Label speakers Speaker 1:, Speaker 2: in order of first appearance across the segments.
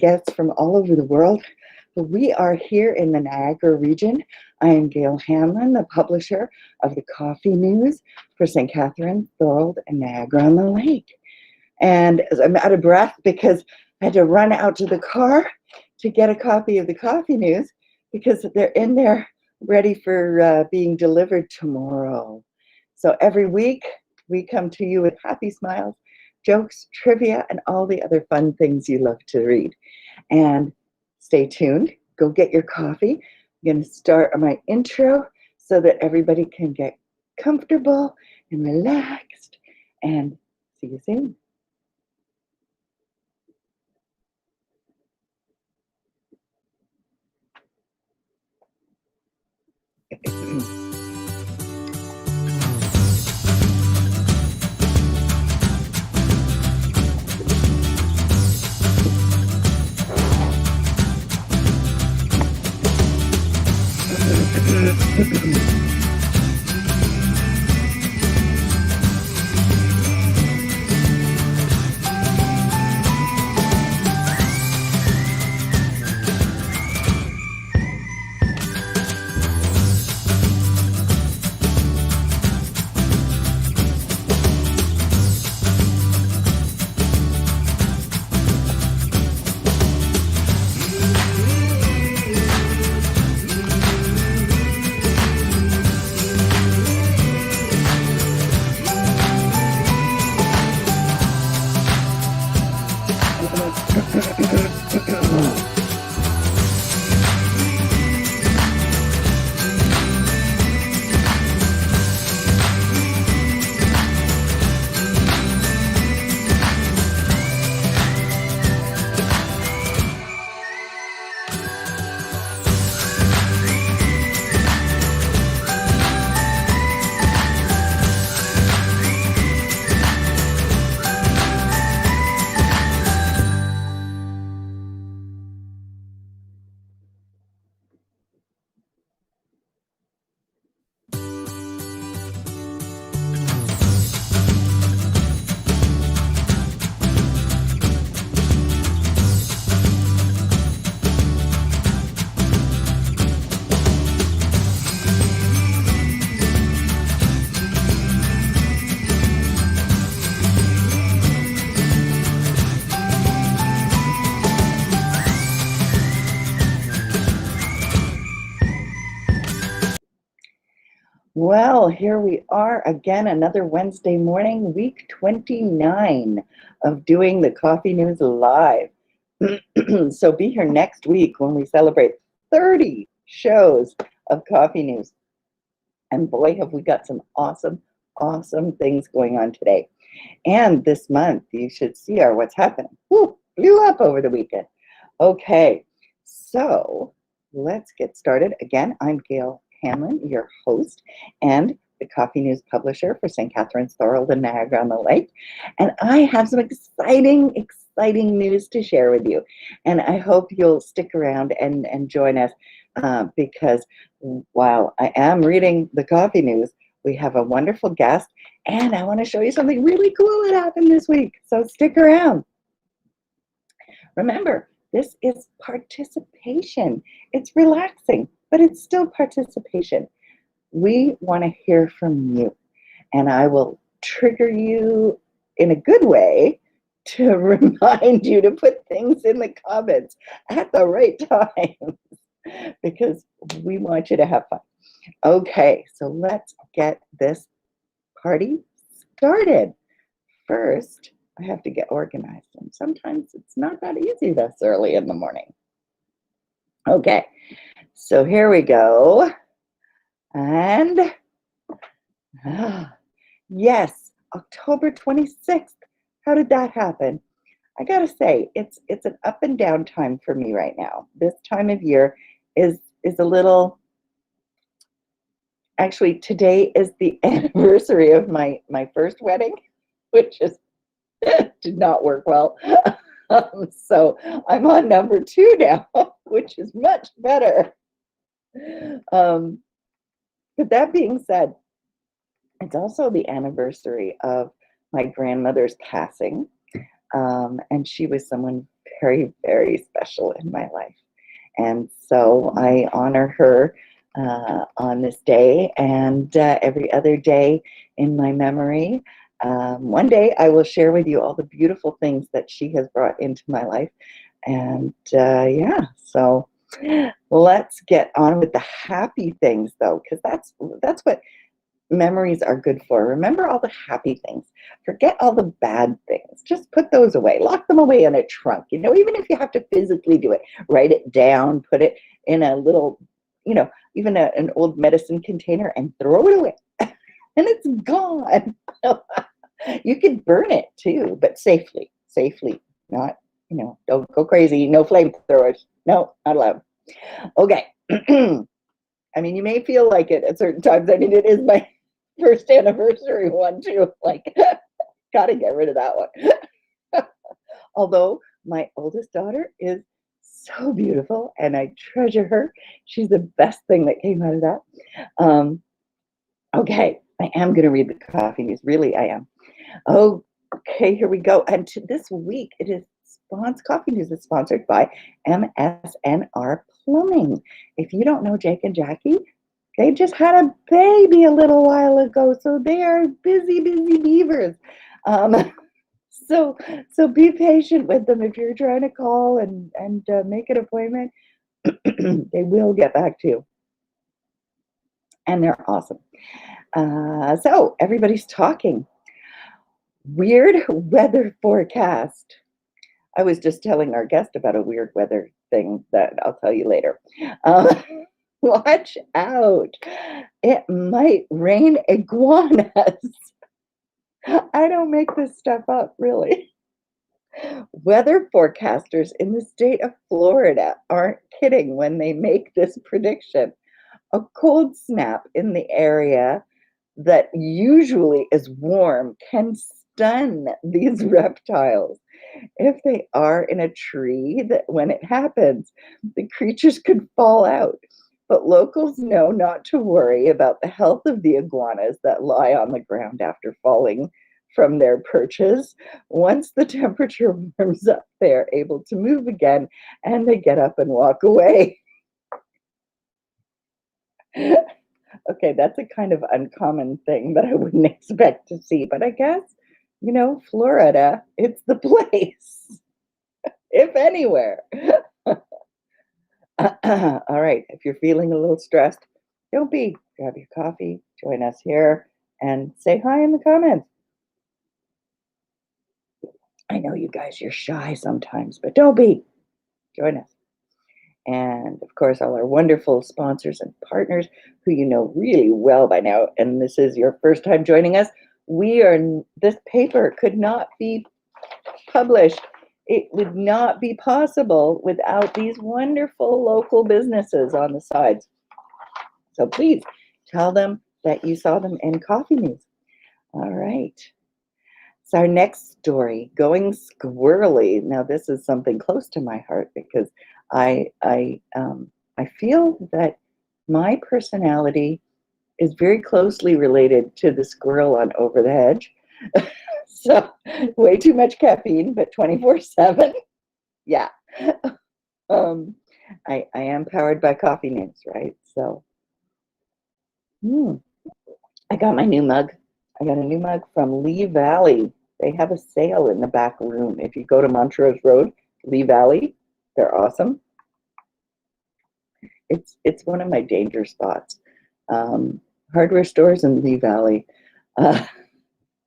Speaker 1: guests from all over the world. But we are here in the Niagara region. I am Gail Hanlon, the publisher of the Coffee News for St. Catharines, Thorold, and Niagara-on-the-Lake. And I'm out of breath because I had to run out to the car to get a copy of the Coffee News because they're in there ready for being delivered tomorrow. So every week we come to you with happy smiles, jokes, trivia, and all the other fun things you love to read. And stay tuned. Go get your coffee. I'm going to start my intro so that everybody can get comfortable and relaxed. And see you soon. Well, here we are again, another Wednesday morning, week 29 of doing the Coffee News Live. So be here next week when we celebrate 30 shows of Coffee News. And boy, have we got some awesome, awesome things going on today. And this month, you should see our What's Happening. Woo, blew up over the weekend. Okay, so let's get started. Again, I'm Gail Hanlon, your host and the Coffee News publisher for St. Catharines, Thorold, and Niagara-on-the-Lake. And I have some exciting news to share with you. And I hope you'll stick around and join us because while I am reading the Coffee News, we have a wonderful guest, and I want to show you something really cool that happened this week. So stick around. Remember, this is participation. It's relaxing, but it's still participation. We want to hear from you, and I will trigger you in a good way to remind you to put things in the comments at the right time because we want you to have fun. Okay, so let's get this party started. First, I have to get organized, and sometimes it's not that easy this early in the morning. Okay, so here we go. And yes, October 26th. How did that happen? I gotta say, it's an up and down time for me right now. This time of year is a little. Actually, today is the anniversary of my first wedding, which is did not work well. So I'm on number 2 now, which is much better. But that being said, it's also the anniversary of my grandmother's passing, and she was someone very, very special in my life. And so I honor her on this day and every other day in my memory. One day I will share with you all the beautiful things that she has brought into my life. And yeah, so let's get on with the happy things though, because that's what memories are good for. Remember all the happy things. Forget all the bad things. Just put those away. Lock them away in a trunk. You know, even if you have to physically do it, write it down, put it in a little, you know, even an old medicine container and throw it away. And it's gone. You could burn it too, but safely. Safely. Not, you know, don't go crazy. No flamethrowers. No, not allowed. Okay. I mean, you may feel like it at certain times. I mean, it is my first anniversary one too. Like, gotta get rid of that one. Although my oldest daughter is so beautiful and I treasure her. She's the best thing that came out of that. Okay, I am gonna read the coffee news. Really, I am. Okay, here we go. And this week it is Coffee News is sponsored by MSNR Plumbing. If you don't know Jake and Jackie, they just had a baby a little while ago, so they are busy, busy beavers. So be patient with them if you're trying to call and make an appointment. They will get back to you, and they're awesome. So everybody's talking. Weird weather forecast. I was just telling our guest about a weird weather thing that I'll tell you later. Watch out. It might rain iguanas. I don't make this stuff up, really. Weather forecasters in the state of Florida aren't kidding when they make this prediction. A cold snap in the area that usually is warm can stun these reptiles. If they are in a tree, that when it happens, the creatures could fall out. But locals know not to worry about the health of the iguanas that lie on the ground after falling from their perches. Once the temperature warms up, they are able to move again and they get up and walk away. Okay, that's a kind of uncommon thing that I wouldn't expect to see, but I guess, you know, Florida, it's the place, if anywhere. All right, if you're feeling a little stressed, don't be. Grab your coffee, join us here, and say hi in the comments. I know you guys, you're shy sometimes, but don't be. Join us. And of course, all our wonderful sponsors and partners who you know really well by now, and this is your first time joining us, this paper could not be published. It would not be possible without these wonderful local businesses on the sides. So please tell them that you saw them in Coffee News. All right. So our next story, going squirrely. Now this is something close to my heart because I feel that my personality is very closely related to the squirrel on Over the Hedge. So way too much caffeine, but 24/7. Yeah. I am powered by Coffee News, right? So I got my new mug. I got a new mug from Lee Valley. They have a sale in the back room. If you go to Montrose Road, Lee Valley, they're awesome. It's one of my danger spots. Hardware stores in Lee Valley.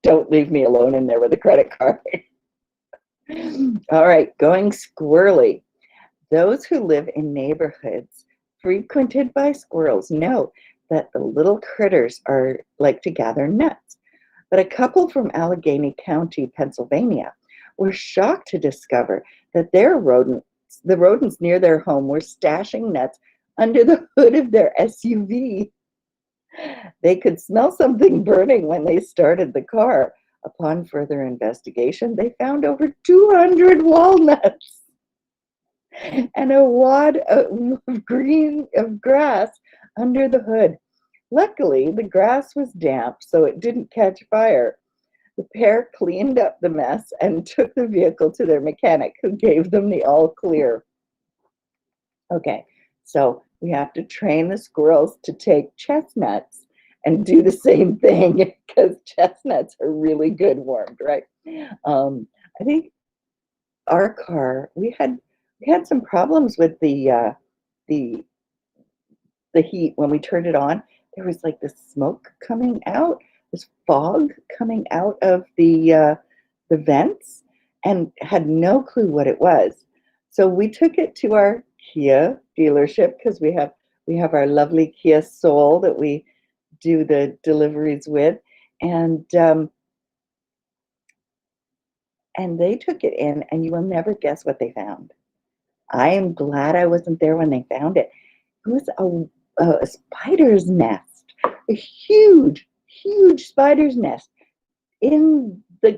Speaker 1: Don't leave me alone in there with a credit card. All right, going squirrely. Those who live in neighborhoods frequented by squirrels know that the little critters are like to gather nuts. But a couple from Allegheny County, Pennsylvania, were shocked to discover that the rodents near their home were stashing nuts under the hood of their SUV. They could smell something burning when they started the car. Upon further investigation, they found over 200 walnuts and a wad of grass under the hood. Luckily, the grass was damp, so it didn't catch fire. The pair cleaned up the mess and took the vehicle to their mechanic, who gave them the all clear. Okay, so we have to train the squirrels to take chestnuts and do the same thing, because chestnuts are really good warmed, right? I think our car, we had some problems with the heat when we turned it on. There was like this smoke coming out, this fog coming out of the vents, and had no clue what it was. So we took it to our Kia dealership, because we have our lovely Kia Soul that we do the deliveries with, and they took it in, and you will never guess what they found. I am glad I wasn't there when they found it. It was a spider's nest, a huge, huge spider's nest in uh,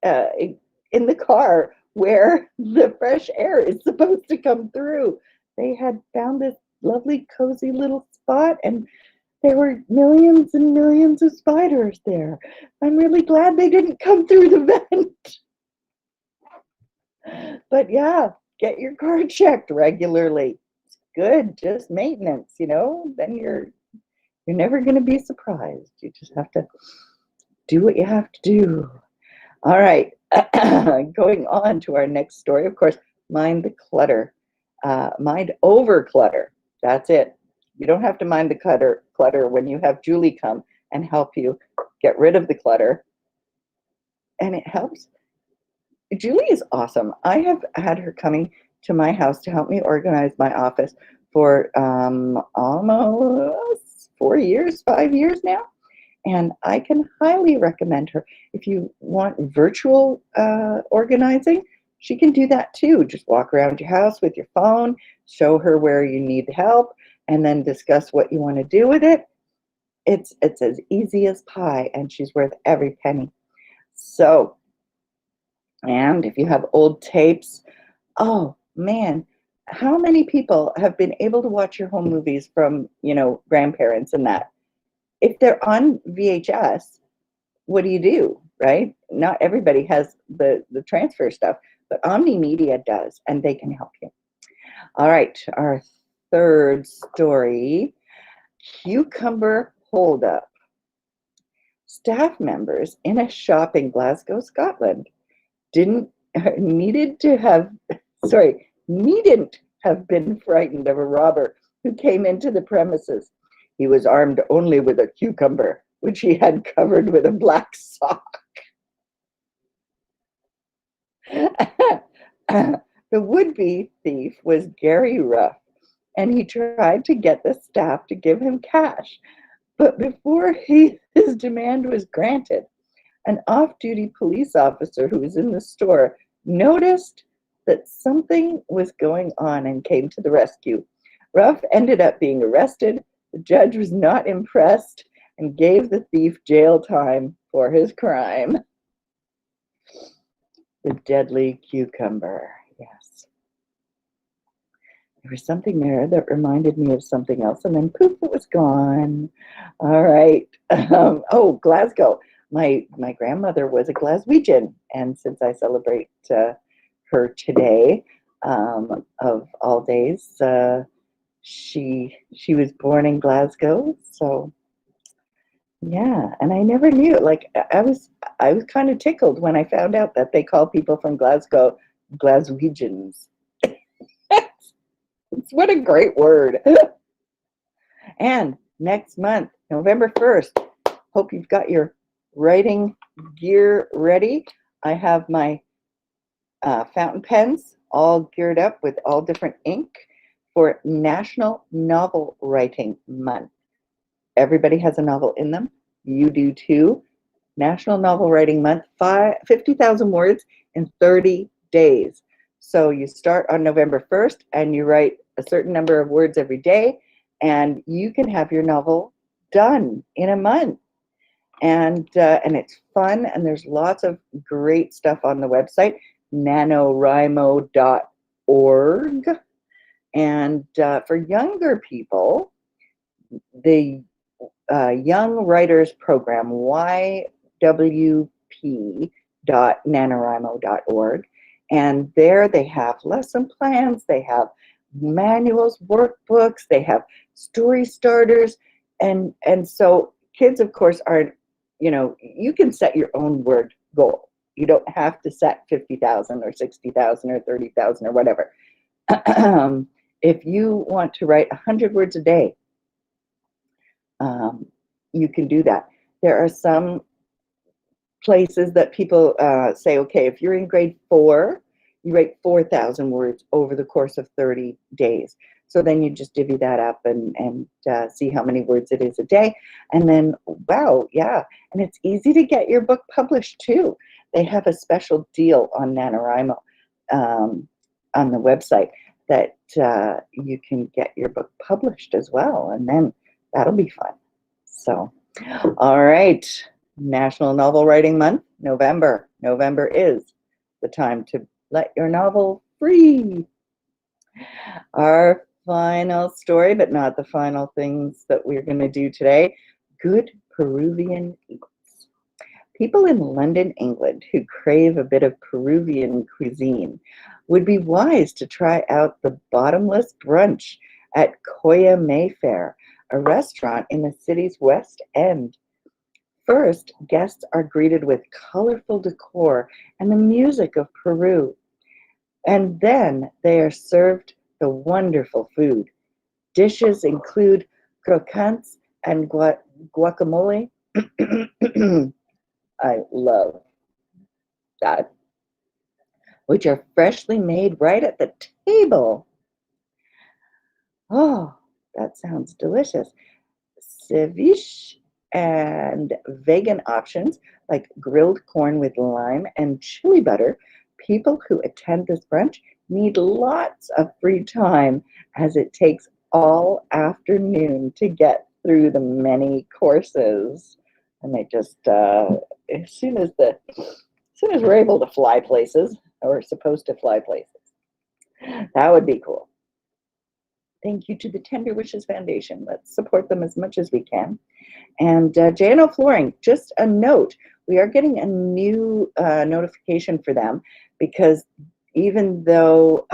Speaker 1: the car where the fresh air is supposed to come through. They had found this lovely, cozy little spot, and there were millions and millions of spiders there. I'm really glad they didn't come through the vent. But yeah, get your car checked regularly. It's good, just maintenance, then you're never going to be surprised. You just have to do what you have to do. All right, going on to our next story. Of course, mind the clutter. Mind over clutter. That's it. You don't have to mind the clutter when you have Julie come and help you get rid of the clutter. And it helps. Julie is awesome. I have had her coming to my house to help me organize my office for almost 4 years, 5 years now. And I can highly recommend her. If you want virtual organizing, she can do that too. Just walk around your house with your phone, show her where you need help, and then discuss what you want to do with it. It's as easy as pie, and she's worth every penny. So, and if you have old tapes, oh man, how many people have been able to watch your home movies from, grandparents and that? If they're on VHS, what do, right? Not everybody has the transfer stuff, but Omni Media does, and they can help you. All right, our third story, cucumber holdup. Staff members in a shop in Glasgow, Scotland, needn't have been frightened of a robber who came into the premises. He was armed only with a cucumber, which he had covered with a black sock. The would-be thief was Gary Ruff, and he tried to get the staff to give him cash. But before his demand was granted, an off-duty police officer who was in the store noticed that something was going on and came to the rescue. Ruff ended up being arrested. The judge was not impressed and gave the thief jail time for his crime. The deadly cucumber, yes. There was something there that reminded me of something else, and then poof, it was gone. All right. Glasgow. My grandmother was a Glaswegian, and since I celebrate her today, of all days, she was born in Glasgow, so yeah. And I never knew. Like I was kind of tickled when I found out that they call people from Glasgow Glaswegians. What a great word. And next month, November 1st, hope you've got your writing gear ready. I have my fountain pens all geared up with all different ink for National Novel Writing Month. Everybody has a novel in them. You do too. National Novel Writing Month, 50,000 words in 30 days. So you start on November 1st and you write a certain number of words every day, and you can have your novel done in a month. And it's fun, and there's lots of great stuff on the website, nanowrimo.org. And for younger people, the Young Writers Program, YWP ccp.nanowrimo.org. And there they have lesson plans, they have manuals, workbooks, they have story starters. And so kids, of course, aren't, you can set your own word goal. You don't have to set 50,000 or 60,000 or 30,000 or whatever. If you want to write 100 words a day, you can do that. There are some places that people say, okay, if you're in grade 4, you write 4,000 words over the course of 30 days. So then you just divvy that up and see how many words it is a day. And then, wow, yeah. And it's easy to get your book published too. They have a special deal on NaNoWriMo on the website that you can get your book published as well. And then that'll be fun. So, all right. National Novel Writing Month, November. November is the time to let your novel free. Our final story, but not the final things that we're going to do today. Good Peruvian eats. People in London, England, who crave a bit of Peruvian cuisine would be wise to try out the bottomless brunch at Coya Mayfair, a restaurant in the city's West End. First, guests are greeted with colorful decor and the music of Peru. And then they are served the wonderful food. Dishes include croquants and guacamole. I love that. Which are freshly made right at the table. Oh, that sounds delicious. Ceviche and vegan options like grilled corn with lime and chili butter. People who attend this brunch need lots of free time as it takes all afternoon to get through the many courses. And they just, as soon as we're able to fly places, or supposed to fly places, that would be cool. Thank you to the Tender Wishes Foundation. Let's support them as much as we can. And J&O Flooring, just a note, we are getting a new notification for them because even though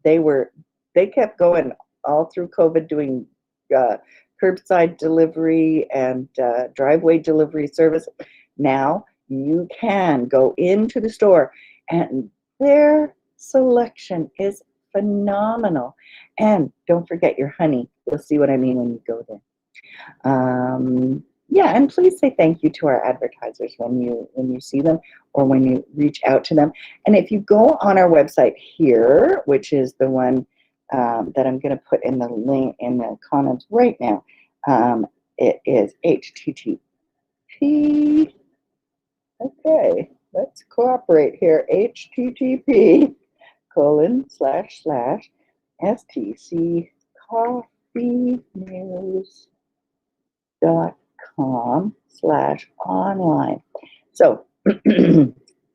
Speaker 1: they kept going all through COVID doing curbside delivery and driveway delivery service, now you can go into the store and their selection is phenomenal. And don't forget your honey. You'll see what I mean when you go there. Yeah, and please say thank you to our advertisers when you see them or when you reach out to them. And if you go on our website here, which is the one that I'm going to put in the link in the comments right now, it is http. Okay, let's cooperate here. http://stccoffeenews.com/online. So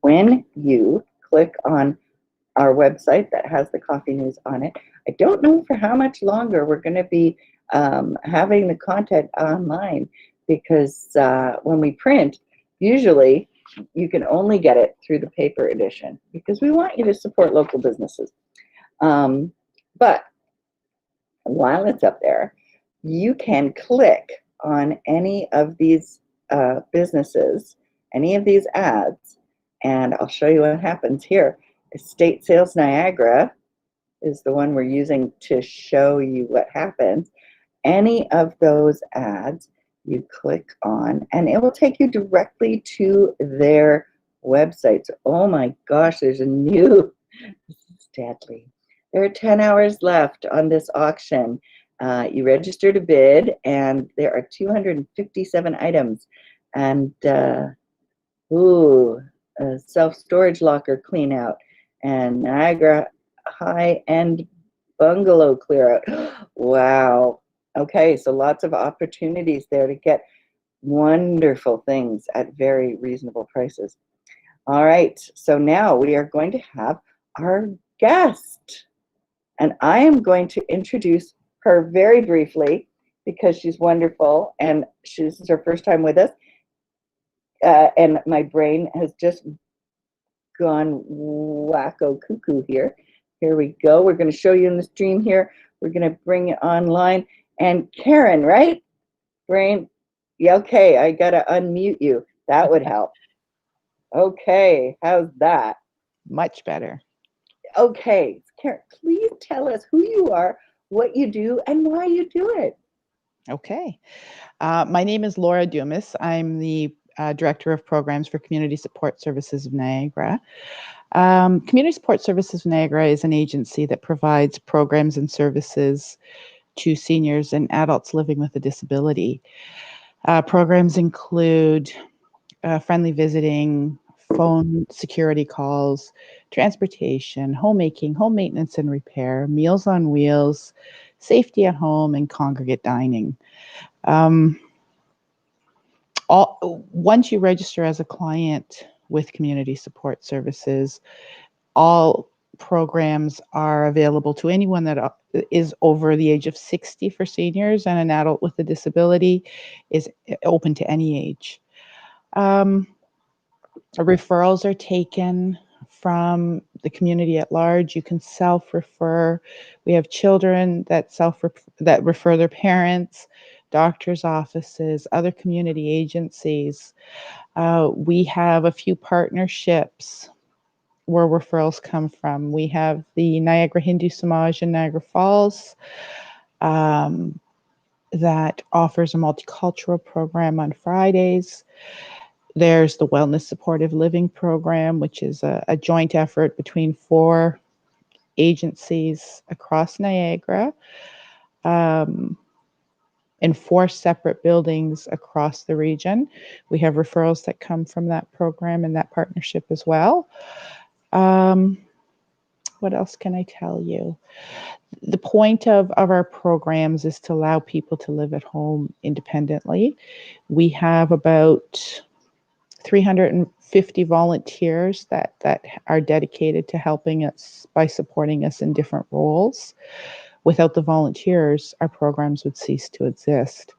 Speaker 1: when you click on our website that has the Coffee News on it, I don't know for how much longer we're going to be having the content online because when we print, usually you can only get it through the paper edition because we want you to support local businesses. But while it's up there, you can click on any of these businesses, any of these ads, and I'll show you what happens here. Estate Sales Niagara is the one we're using to show you what happens. Any of those ads you click on and it will take you directly to their website. So, oh my gosh, there's a new, this is deadly. There are 10 hours left on this auction. You register to bid and there are 257 items and a self-storage locker clean out and Niagara high-end bungalow clear out. Wow. Okay, so lots of opportunities there to get wonderful things at very reasonable prices. All right, so now we are going to have our guest. And I am going to introduce her very briefly because she's wonderful and this is her first time with us. and my brain has just gone wacko cuckoo here. Here we go. We're going to show you in the stream here. We're going to bring it online. And Karen, right? Brain, yeah, okay, I got to unmute you. That would help. Okay, how's that?
Speaker 2: Much better.
Speaker 1: Okay, Karen, please tell us who you are, what you do, and why you do it.
Speaker 2: Okay. My name is Laura Dumas. I'm the Director of Programs for Community Support Services of Niagara. Community Support Services of Niagara is an agency that provides programs and services to seniors and adults living with a disability. Programs include friendly visiting, phone security calls, transportation, homemaking, home maintenance and repair, meals on wheels, safety at home, and congregate dining. Once you register as a client with Community Support Services, all programs are available to anyone that is over the age of 60 for seniors, and an adult with a disability is open to any age. Referrals are taken from the community at large. You can self-refer. We have children that refer their parents, doctors' offices, other community agencies. We have a few partnerships where referrals come from. We have the Niagara Hindu Samaj in Niagara Falls that offers a multicultural program on Fridays. There's the Wellness Supportive Living Program, which is a joint effort between 4 agencies across Niagara in 4 separate buildings across the region. We have referrals that come from that program and that partnership as well. What else can I tell you? The point of our programs is to allow people to live at home independently. We have about 350 volunteers that are dedicated to helping us by supporting us in different roles. Without the volunteers, our programs would cease to exist.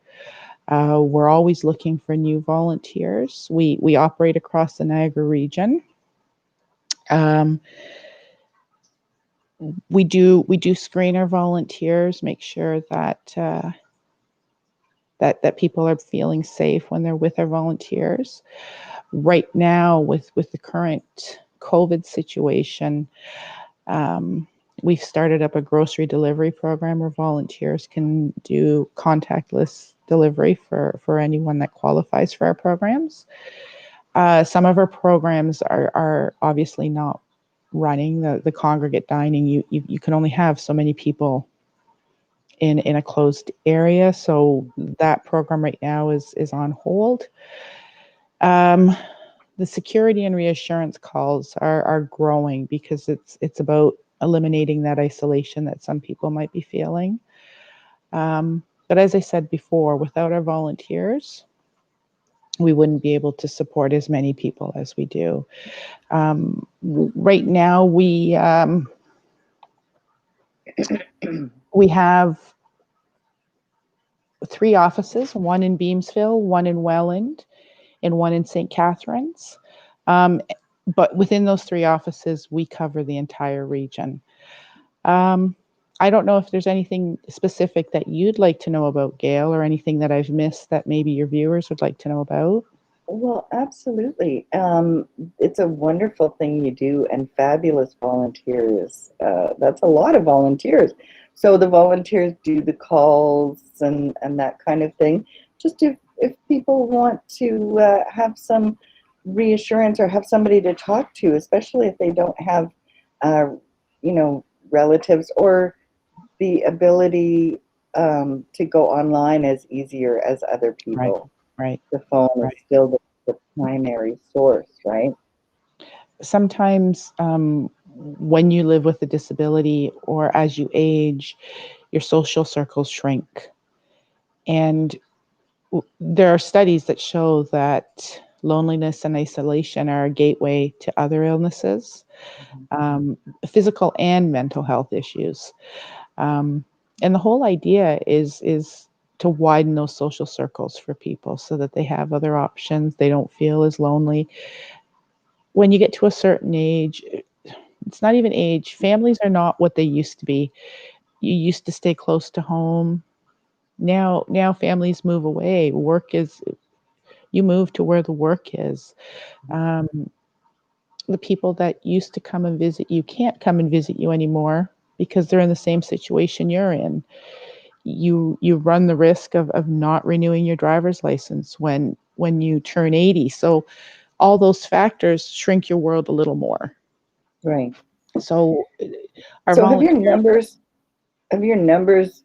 Speaker 2: We're always looking for new volunteers. We operate across the Niagara region. We do screen our volunteers, make sure that that people are feeling safe when they're with our volunteers. Right now, with the current COVID situation, we've started up a grocery delivery program where volunteers can do contactless delivery for anyone that qualifies for our programs. Some of our programs are obviously not running. The congregate dining, you can only have so many people in a closed area, so that program right now is on hold. The security and reassurance calls are growing because it's about eliminating that isolation that some people might be feeling. But as I said before, without our volunteers, we wouldn't be able to support as many people as we do. Right now, we have 3 offices, one in Beamsville, one in Welland, and one in St. Catharines. But within those 3 offices, we cover the entire region. I don't know if there's anything specific that you'd like to know about, Gail, or anything that I've missed that maybe your viewers would like to know about.
Speaker 1: Well, absolutely. It's a wonderful thing you do, and fabulous volunteers. That's a lot of volunteers. So the volunteers do the calls and that kind of thing. Just if people want to have some reassurance or have somebody to talk to, especially if they don't have, relatives or the ability to go online as easier as other people.
Speaker 2: Right.
Speaker 1: The phone is still the primary source, right?
Speaker 2: Sometimes when you live with a disability or as you age, your social circles shrink. And there are studies that show that loneliness and isolation are a gateway to other illnesses, physical and mental health issues. And the whole idea is widen those social circles for people so that they have other options. They don't feel as lonely. When you get to a certain age, it's not even age. Families are not what they used to be. You used to stay close to home. Now families move away. You move to where the work is. Um, the people that used to come and visit you can't come and visit you anymore because they're in the same situation you're in. You run the risk of not renewing your driver's license when you turn 80. So all those factors shrink your world a little more.
Speaker 1: Right.
Speaker 2: So our
Speaker 1: So
Speaker 2: volunteers,
Speaker 1: have your numbers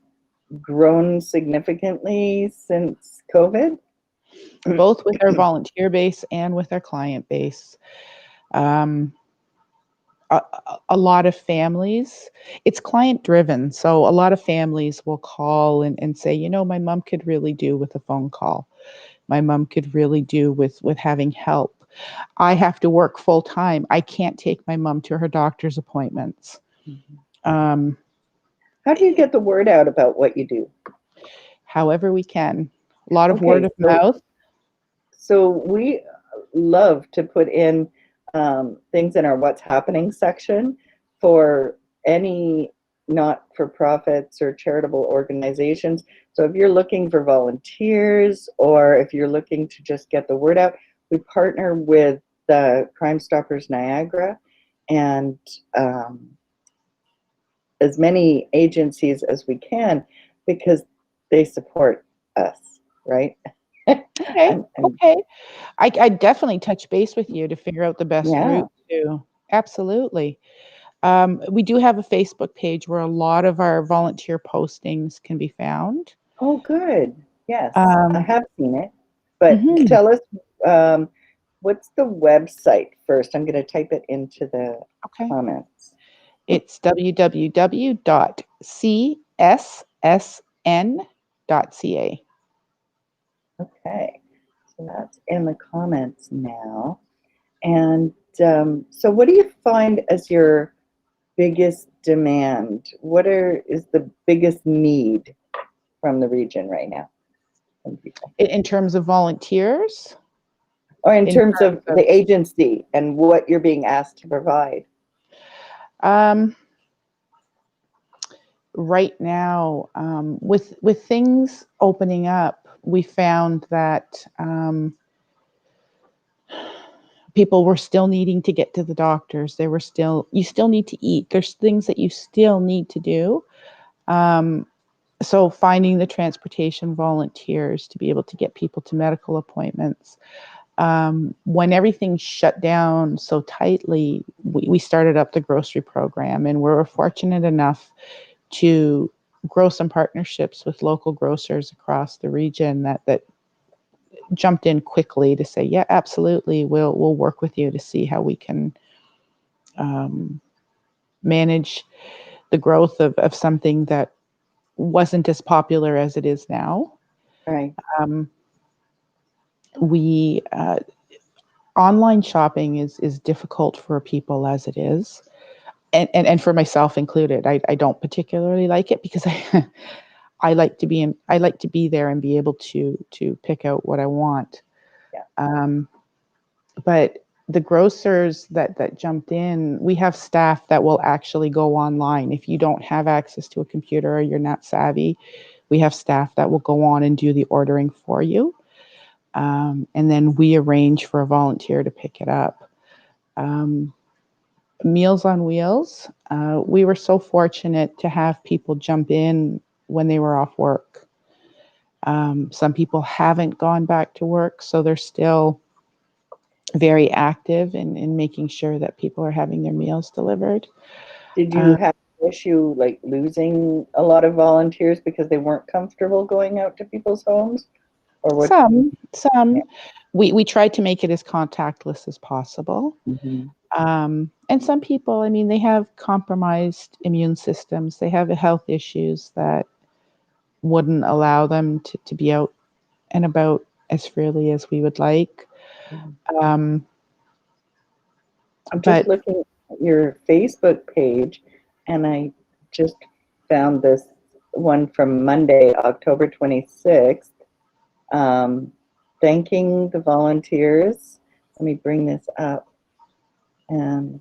Speaker 1: grown significantly since COVID?
Speaker 2: both with our volunteer base and with our client base, um, a, a lot of families, it's client driven. So a lot of families will call and say, my mom could really do with a phone call. My mom could really do with having help. I have to work full time. I can't take my mom to her doctor's appointments. Um,
Speaker 1: How do you get the word out about what you do?
Speaker 2: However we can. A lot of word
Speaker 1: Okay,
Speaker 2: of mouth.
Speaker 1: so we love to put in things in our What's Happening section for any not-for-profits or charitable organizations. So if you're looking for volunteers or if you're looking to just get the word out, we partner with the Crime Stoppers Niagara and as many agencies as we can because they support us, right?
Speaker 2: Okay.
Speaker 1: and
Speaker 2: Okay. I definitely touch base with you to figure out the best
Speaker 1: yeah.
Speaker 2: route to. Absolutely. We do have a Facebook page where a lot of our volunteer postings can be found.
Speaker 1: Oh, good. Yes, I
Speaker 2: Um,
Speaker 1: have seen it. But
Speaker 2: mhm.
Speaker 1: tell us, what's the website first? I'm going to type it into the
Speaker 2: Okay.
Speaker 1: comments.
Speaker 2: It's www.cssn.ca.
Speaker 1: Okay, so that's in the comments now. And so, what do you find as your biggest demand? Is the biggest need from the region right now from people?
Speaker 2: In terms of volunteers,
Speaker 1: Or in
Speaker 2: in
Speaker 1: terms
Speaker 2: terms
Speaker 1: of the agency and what you're being asked to provide?
Speaker 2: of right now, with things opening up, we found that people were still needing to get to the doctors. You still need to eat. There's things that you still need to do. So finding the transportation volunteers to be able to get people to medical appointments. When everything shut down so tightly, we started up the grocery program, and we were fortunate enough to grow some partnerships with local grocers across the region that jumped in quickly to say, yeah, absolutely, we'll work with you to see how we can manage the growth of something that wasn't as popular as it is now.
Speaker 1: Right.
Speaker 2: Um, we Online shopping is difficult for people as it is, and for myself included. I don't particularly like it because I like to be there and be able to pick out what I want.
Speaker 1: Yeah.
Speaker 2: But the grocers that jumped in, we have staff that will actually go online. If you don't have access to a computer or you're not savvy, we have staff that will go on and do the ordering for you. And then we arrange for a volunteer to pick it up. Meals on Wheels, we were so fortunate to have people jump in when they were off work. Some people haven't gone back to work, so they're still very active in making sure that people are having their meals delivered.
Speaker 1: Did you have an issue like losing a lot of volunteers because they weren't comfortable going out to people's homes? Or what? Yeah.
Speaker 2: Some, we tried to make it as contactless as possible.
Speaker 1: Mm-hmm.
Speaker 2: And some people, I mean, they have compromised immune systems. They have health issues that wouldn't allow them to be out and about as freely as we would like. Um,
Speaker 1: I'm just
Speaker 2: but
Speaker 1: looking at your Facebook page and I just found this one from Monday, October 26th, thanking the volunteers. Let me bring this up and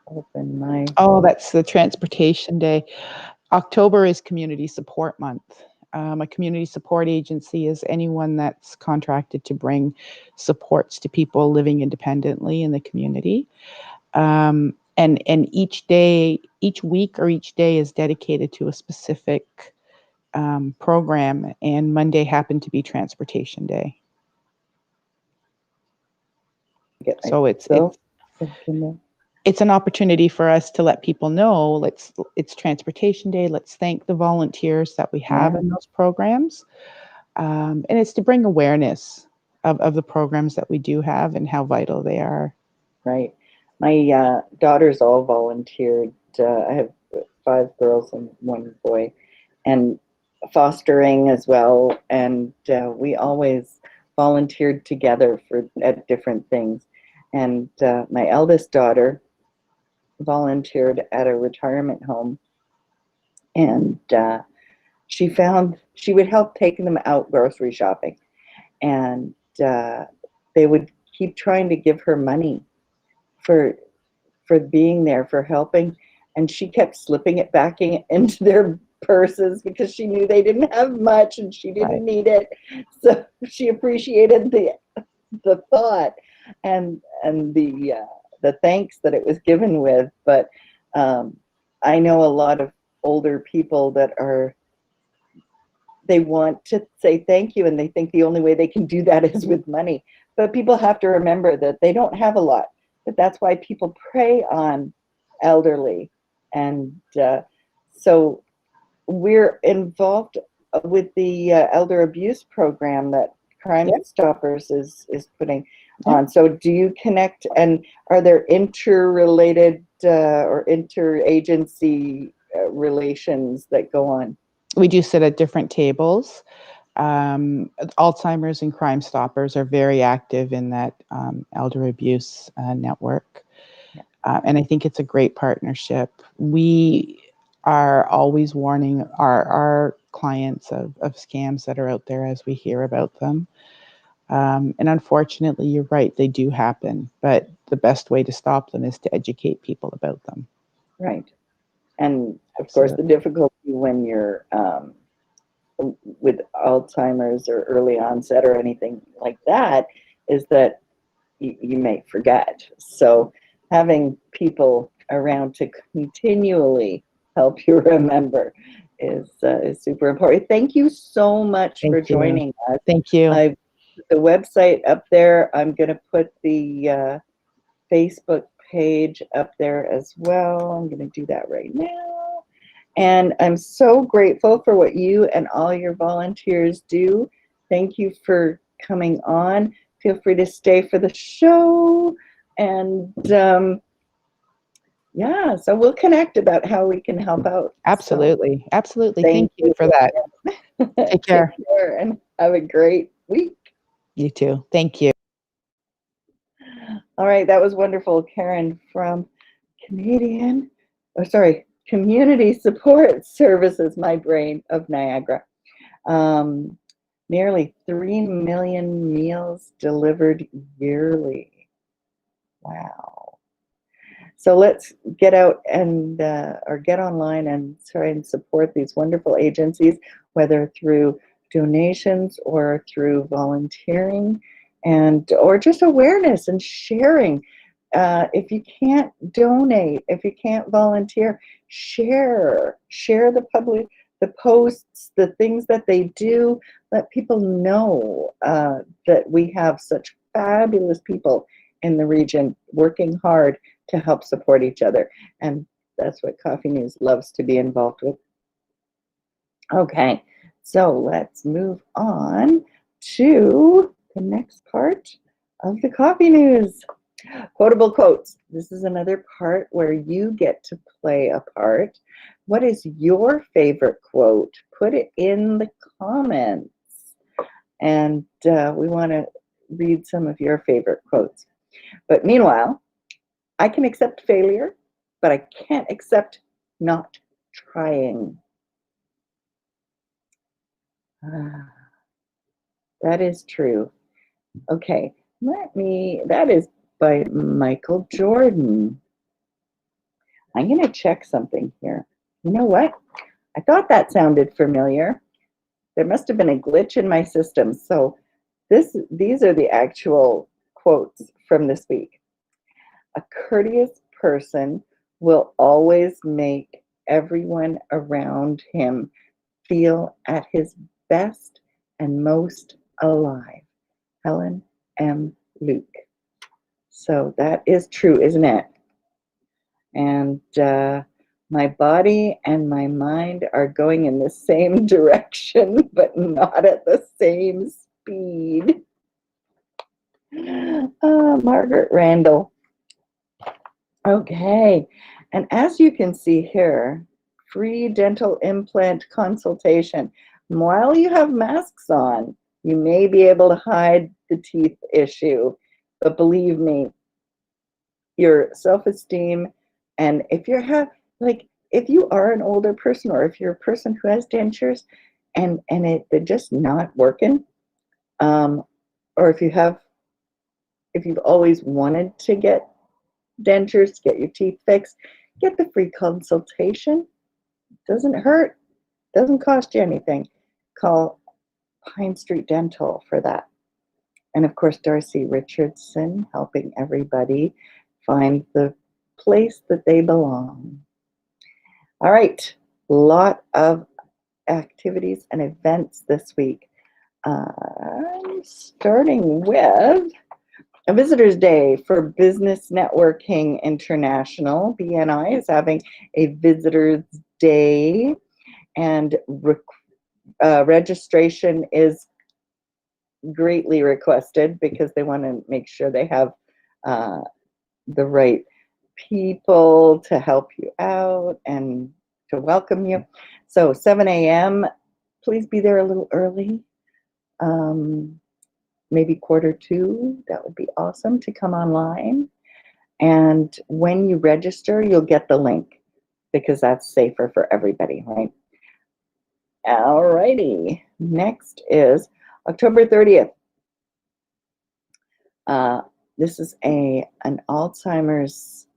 Speaker 1: open my...
Speaker 2: Oh, that's the Transportation Day. October is Community Support Month. A community support agency is anyone that's contracted to bring supports to people living independently in the community. And each day, each week or each day is dedicated to a specific program, and Monday happened to be Transportation Day. So it's an opportunity for us to let people know it's Transportation Day. Let's thank the volunteers that we have in those programs. And it's to bring awareness of the programs that we do have and how vital they are.
Speaker 1: Right. My daughters all volunteered. I have 5 girls and 1 boy, and fostering as well. And we always volunteered together at different things. And my eldest daughter volunteered at a retirement home, and she found she would help take them out grocery shopping, and they would keep trying to give her money for being there, for helping, and she kept slipping it back into their purses because she knew they didn't have much and she didn't need it. So she appreciated the thought and the thanks that it was given with. But I know a lot of older people that they want to say thank you, and they think the only way they can do that is with money. But people have to remember that they don't have a lot. But that's why people prey on elderly. And so we're involved with the elder abuse program that Crime Stoppers is putting on. So do you connect, and are there interrelated or interagency relations that go on?
Speaker 2: We do sit at different tables. Alzheimer's and Crime Stoppers are very active in that elder abuse network. And I think it's a great partnership. We are always warning our clients of scams that are out there as we hear about them. And unfortunately, you're right, they do happen. But the best way to stop them is to educate people about them.
Speaker 1: Right. And of course, the difficulty when you're with Alzheimer's or early onset or anything like that is that you may forget. So having people around to continually help you remember is super important. Thank you so much for joining us.
Speaker 2: Thank you.
Speaker 1: I've put the website up there. I'm going to put the Facebook page up there as well. I'm going to do that right now. And I'm so grateful for what you and all your volunteers do. Thank you for coming on. Feel free to stay for the show. And yeah, so we'll connect about how we can help out.
Speaker 2: Absolutely.
Speaker 1: So,
Speaker 2: absolutely. Thank you for that. Take care.
Speaker 1: Take care and have a great week.
Speaker 2: You too. Thank you.
Speaker 1: All right, that was wonderful. Karen from Community Support Services, my brain, of Niagara. Nearly 3 million meals delivered yearly. Wow. So let's get out and or get online and try and support these wonderful agencies, whether through donations or through volunteering, and or just awareness and sharing. If you can't donate, if you can't volunteer, share the posts, the things that they do. Let people know that we have such fabulous people in the region working hard to help support each other. And that's what Coffee News loves to be involved with. Okay, so let's move on to the next part of the Coffee News. Quotable quotes. This is another part where you get to play a part. What is your favorite quote? Put it in the comments. And we want to read some of your favorite quotes. But meanwhile, I can accept failure, but I can't accept not trying. Ah, that is true. Okay, that is by Michael Jordan. I'm going to check something here. You know what? I thought that sounded familiar. There must have been a glitch in my system. So these are the actual quotes from this week. A courteous person will always make everyone around him feel at his best and most alive. Helen M. Luke. So that is true, isn't it? And my body and my mind are going in the same direction, but not at the same speed. Margaret Randall. Okay, and as you can see here, free dental implant consultation. While you have masks on, you may be able to hide the teeth issue, but believe me, your self-esteem, and if you are an older person, or if you're a person who has dentures and they're just not working, or if you've always wanted to get dentures, get your teeth fixed, get the free consultation. Doesn't hurt, doesn't cost you anything. Call Pine Street Dental for that. And of course, Darcy Richardson, helping everybody find the place that they belong. All right, a lot of activities and events this week. Starting with a Visitors Day for Business Networking International. BNI is having a Visitors Day, and registration is greatly requested because they want to make sure they have the right people to help you out and to welcome you. So 7 a.m., please be there a little early. Maybe 1:45. That would be awesome to come online. And when you register, you'll get the link because that's safer for everybody, right? All righty. Next is October 30th. This is an Alzheimer's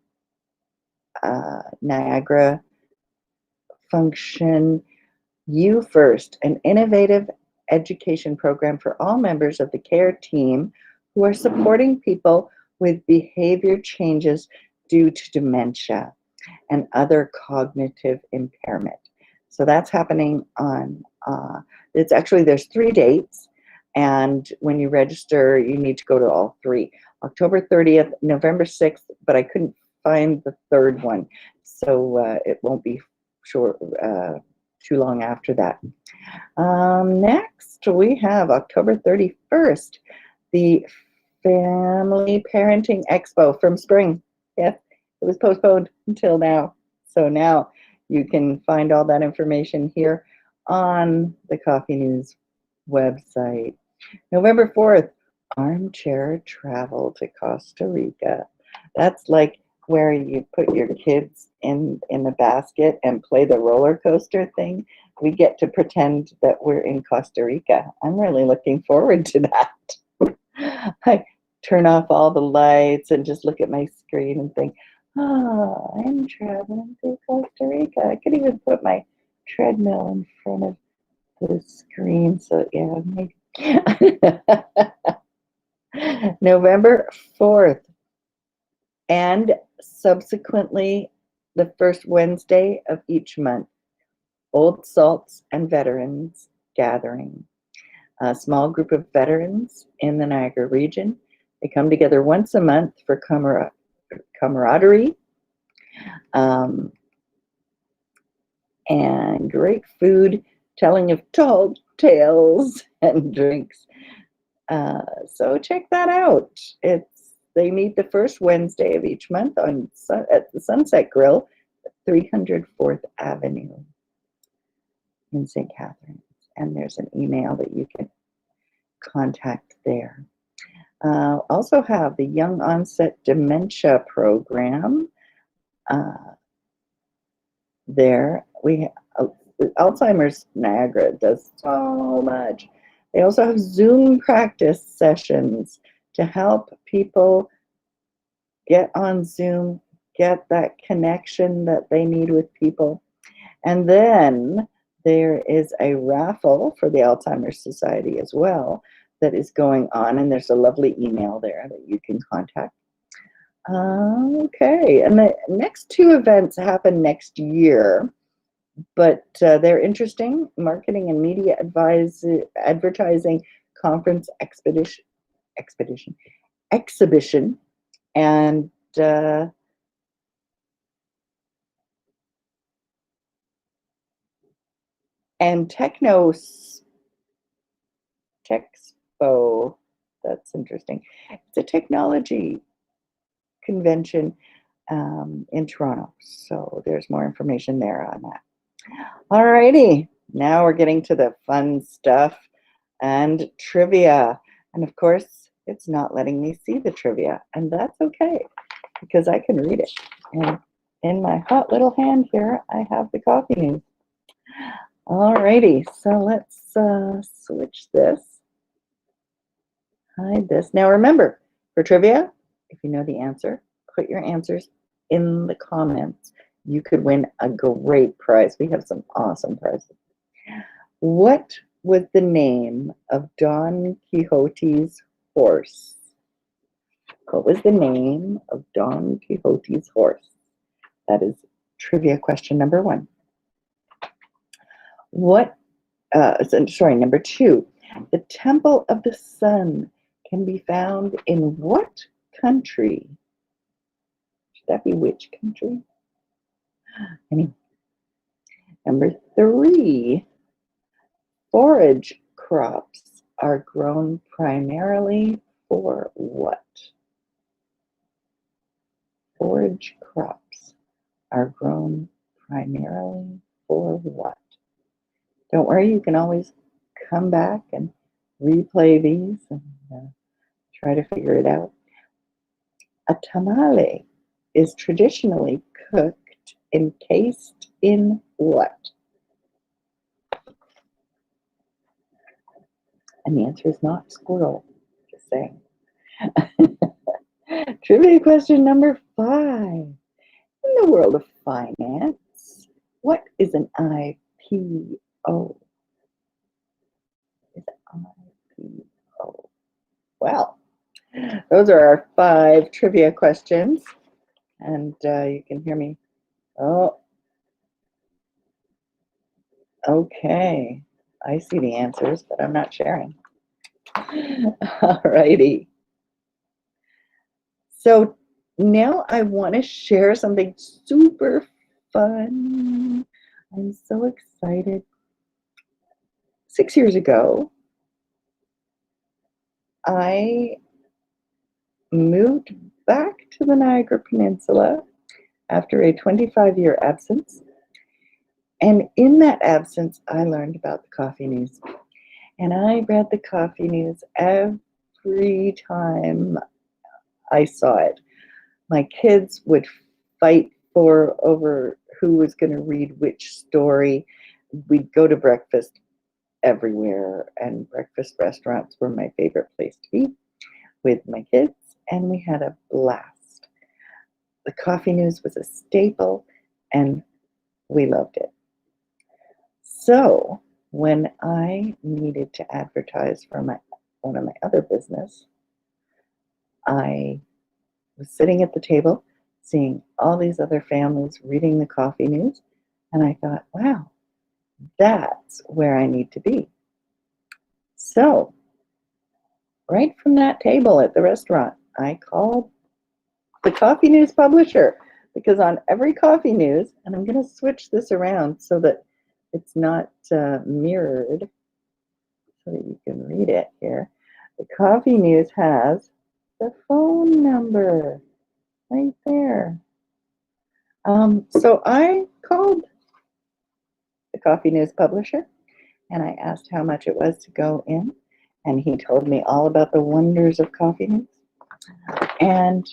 Speaker 1: Niagara function. You First, an innovative education program for all members of the care team who are supporting people with behavior changes due to dementia and other cognitive impairment. So that's happening on, there's 3 dates, and when you register, you need to go to all 3. October 30th, November 6th, but I couldn't find the 3rd one, so it won't be short, too long after that. Next, we have October 31st, the Family Parenting Expo from spring. Yes, it was postponed until now. So now you can find all that information here on the Coffee News website. November 4th, armchair travel to Costa Rica. That's like where you put your kids in the basket and play the roller coaster thing. We get to pretend that we're in Costa Rica. I'm really looking forward to that. I turn off all the lights and just look at my screen and think, oh, I'm traveling to Costa Rica. I could even put my treadmill in front of the screen. So yeah, maybe. November 4th, and subsequently the first Wednesday of each month, Old Salts and Veterans Gathering. A small group of veterans in the Niagara region. They come together once a month for camaraderie and great food, telling of tall tales and drinks. So check that out. They meet the first Wednesday of each month at the Sunset Grill, 304th Avenue in St. Catharines. And there's an email that you can contact there. Also have the Young Onset Dementia Program there. Alzheimer's Niagara does so much. They also have Zoom practice sessions to help people get on Zoom, get that connection that they need with people. And then there is a raffle for the Alzheimer's Society as well that is going on, and there's a lovely email there that you can contact. Okay, and the next two events happen next year, but they're interesting. Marketing and Media Advertising Conference Exhibition, and Techspo. That's interesting. It's a technology convention in Toronto. So there's more information there on that. Alrighty, now we're getting to the fun stuff and trivia. And of course, it's not letting me see the trivia, and that's okay because I can read it. And in my hot little hand here, I have the coffee news. Alrighty, so let's switch this. Hide this. Now remember, for trivia, if you know the answer, put your answers in the comments. You could win a great prize. We have some awesome prizes. What was the name of Don Quixote's horse? What was the name of Don Quixote's horse? That is trivia question number 1. Number 2. The Temple of the Sun can be found in what country? Should that be which country? Anyway. Number 3. Forage crops are grown primarily for what? Forage crops are grown primarily for what? Don't worry, you can always come back and replay these and try to figure it out. A tamale is traditionally cooked encased in what? And the answer is not squirrel, just saying. Trivia question number 5. In the world of finance, what is an IPO? Is it IPO? Well, those are our 5 trivia questions. And you can hear me. Oh, okay. I see the answers, but I'm not sharing. All righty. So now I want to share something super fun. I'm so excited. 6 years ago, I moved back to the Niagara Peninsula after a 25-year absence. And in that absence, I learned about the Coffee News. And I read the Coffee News every time I saw it. My kids would fight over who was going to read which story. We'd go to breakfast everywhere, and breakfast restaurants were my favorite place to be with my kids, and we had a blast. The Coffee News was a staple, and we loved it. So when I needed to advertise for one of my other business, I was sitting at the table seeing all these other families reading the Coffee News, and I thought, wow, that's where I need to be. So right from that table at the restaurant, I called the Coffee News publisher, because on every Coffee News, and I'm going to switch this around so that it's not mirrored so that you can read it here. The Coffee News has the phone number right there. So I called the Coffee News publisher and I asked how much it was to go in, and he told me all about the wonders of Coffee News. And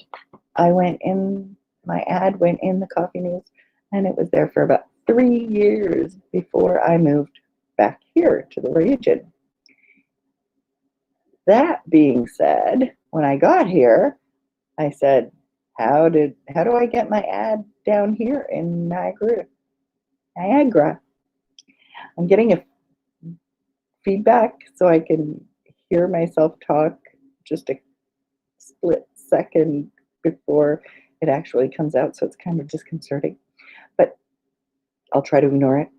Speaker 1: I went in, my ad went in the Coffee News, and it was there for about 3 years before I moved back here to the region. That being said, when I got here, I said, how do I get my ad down here in Niagara? I'm getting a feedback so I can hear myself talk just a split second before it actually comes out, so it's kind of disconcerting, but I'll try to ignore it.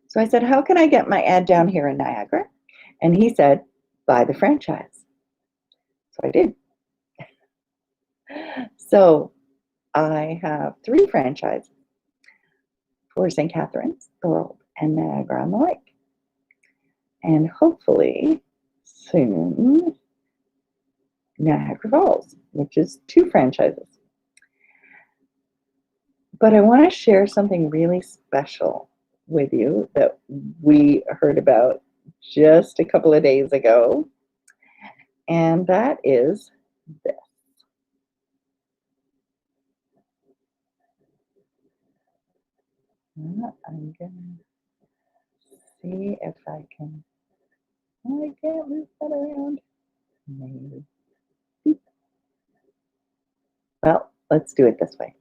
Speaker 1: So I said, how can I get my ad down here in Niagara? And he said, buy the franchise. So I did. So I have 3 franchises for St. Catharines, Thorold, and Niagara on the Lake. And hopefully soon, Niagara Falls, which is 2 franchises. But I want to share something really special with you that we heard about just a couple of days ago, and that is this. I'm gonna see if I can't move that around. Maybe. Well, let's do it this way.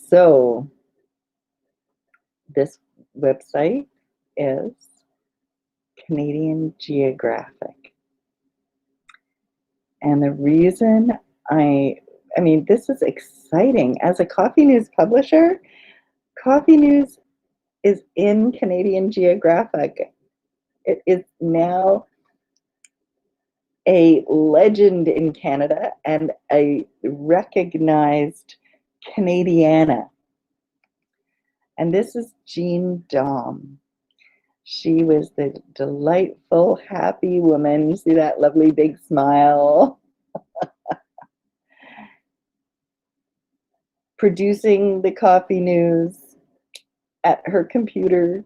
Speaker 1: So this website is Canadian Geographic. And the reason I mean, this is exciting. As a Coffee News publisher, Coffee News is in Canadian Geographic. It is now a legend in Canada and a recognized Canadiana. And this is Jean Dom. She was the delightful, happy woman. You see that lovely big smile? Producing the Coffee News at her computer.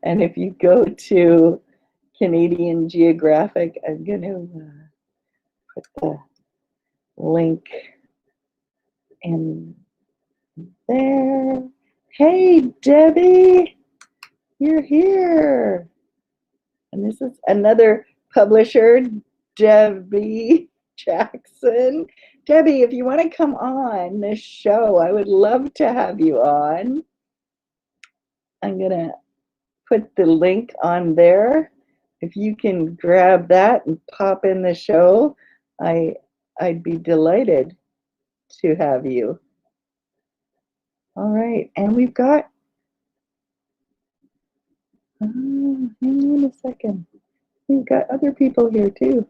Speaker 1: And if you go to Canadian Geographic, I'm going to put the link in there. Hey, Debbie, you're here. And this is another publisher, Debbie Jackson. Debbie, if you want to come on this show, I would love to have you on. I'm going to put the link on there. If you can grab that and pop in the show, I'd be delighted to have you. All right, and we've got, hang on a second. We've got other people here too.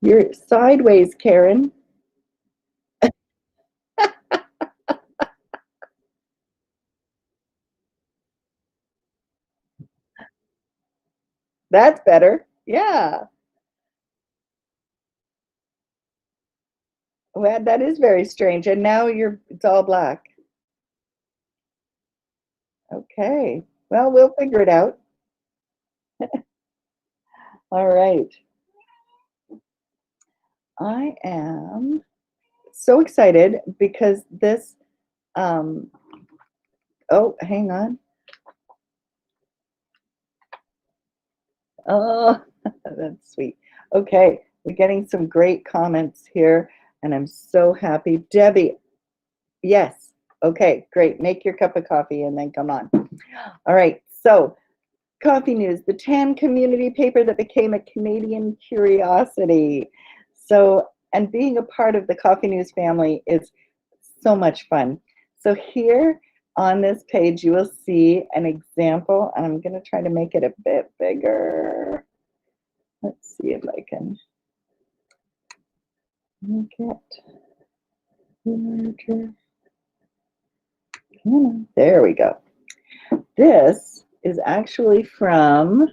Speaker 1: You're sideways, Karen. That's better. Yeah. Well, that is very strange. And now it's all black. Okay. Well, we'll figure it out. All right. I am so excited because this, oh, hang on. Oh, that's sweet. Okay, we're getting some great comments here, and I'm so happy. Debbie, yes. Okay, great. Make your cup of coffee and then come on. All right, so Coffee News, the tan community paper that became a Canadian curiosity. So, and being a part of the Coffee News family is so much fun. So here on this page, you will see an example, and I'm going to try to make it a bit bigger. Let's see if I can make it larger. There we go. This is actually from,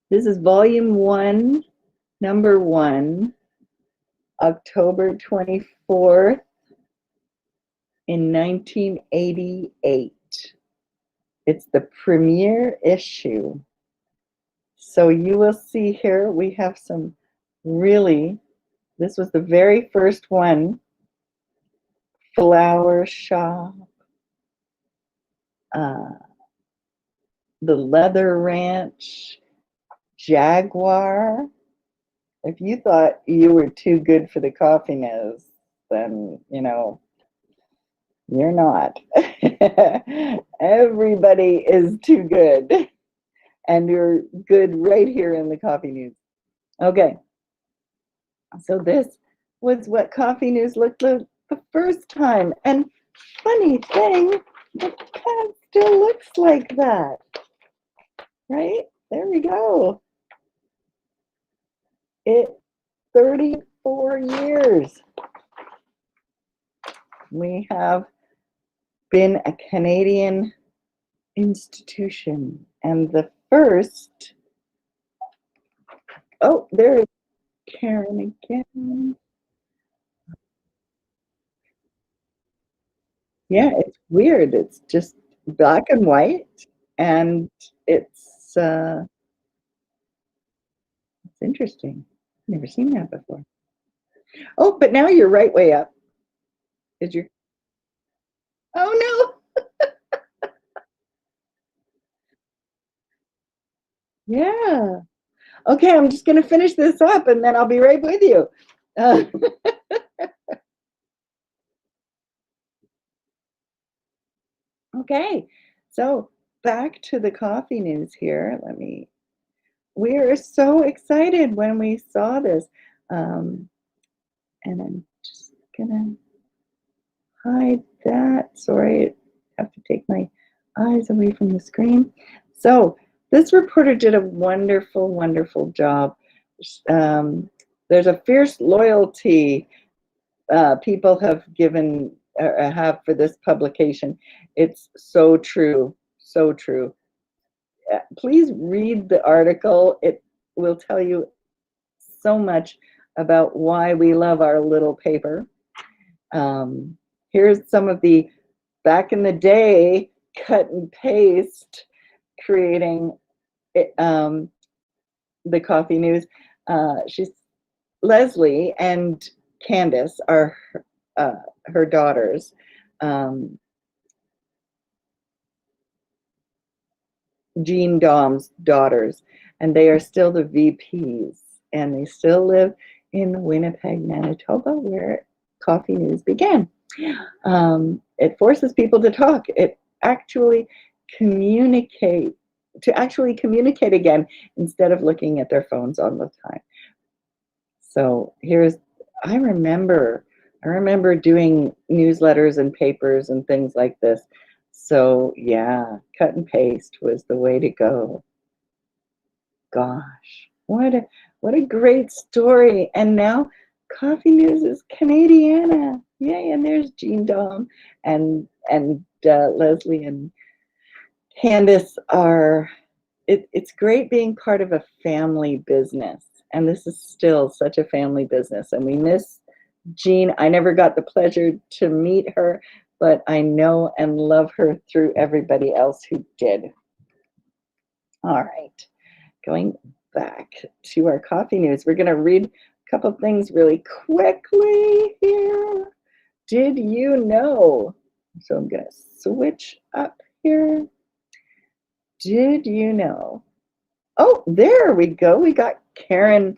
Speaker 1: this is volume 1, number 1, October 24th in 1988. It's the premiere issue. So you will see here we have some really This was the very first one. Flower Shop, the Leather Ranch, Jaguar. If you thought you were too good for the coffee news, then, you know, you're not. Everybody is too good. And you're good right here in the coffee news. Okay. So this was what coffee news looked like the first time. And funny thing, the pad still looks like that. Right? There we go. 34 years. We have been a Canadian institution. And the first, oh, there's Karen again. Yeah, it's weird. It's just black and white, and it's interesting. Never seen that before. Oh, but now you're right way up. Is your Oh no. Yeah. Okay, I'm just gonna finish this up and then I'll be right with you. Uh, okay, so back to the coffee news here. We are so excited when we saw this. And I'm just gonna hide that. Sorry, I have to take my eyes away from the screen. So this reporter did a wonderful, wonderful job. There's a fierce loyalty people have given have for this publication. It's so true, so true. Please read the article. It will tell you so much about why we love our little paper. Here's some of the back in the day cut and paste creating it, the coffee news. She's Leslie and Candace are her daughters. Jean Dom's daughters, and they are still the VPs, and they still live in Winnipeg, Manitoba, where Coffee News began. It forces people to talk. It actually communicate again instead of looking at their phones all the time. So I remember doing newsletters and papers and things like this. So yeah, cut and paste was the way to go. Gosh, what a great story. And now Coffee News is Canadiana. Yay, and there's Jean Dom and Leslie and Candace it's great being part of a family business. And this is still such a family business. And we miss Jean. I never got the pleasure to meet her, but I know and love her through everybody else who did. All right, going back to our coffee news, we're going to read a couple things really quickly here. Did you know? So I'm going to switch up here. Did you know? Oh, there we go. We got Karen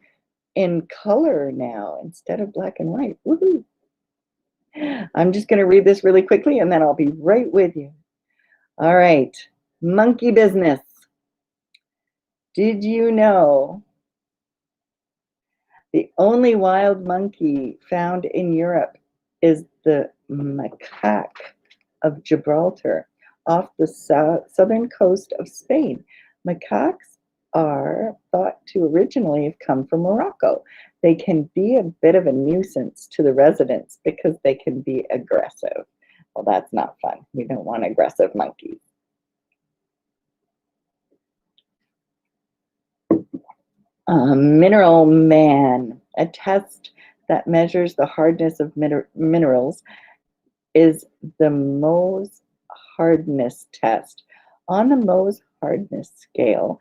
Speaker 1: in color now instead of black and white. Woohoo! I'm just going to read this really quickly and then I'll be right with you. All right, monkey business. Did you know the only wild monkey found in Europe is the macaque of Gibraltar off the southern coast of Spain? Macaques are thought to originally have come from Morocco. They can be a bit of a nuisance to the residents because they can be aggressive. Well, that's not fun. We don't want aggressive monkeys. Mineral Man, a test that measures the hardness of minerals, is the Mohs hardness test. On the Mohs hardness scale,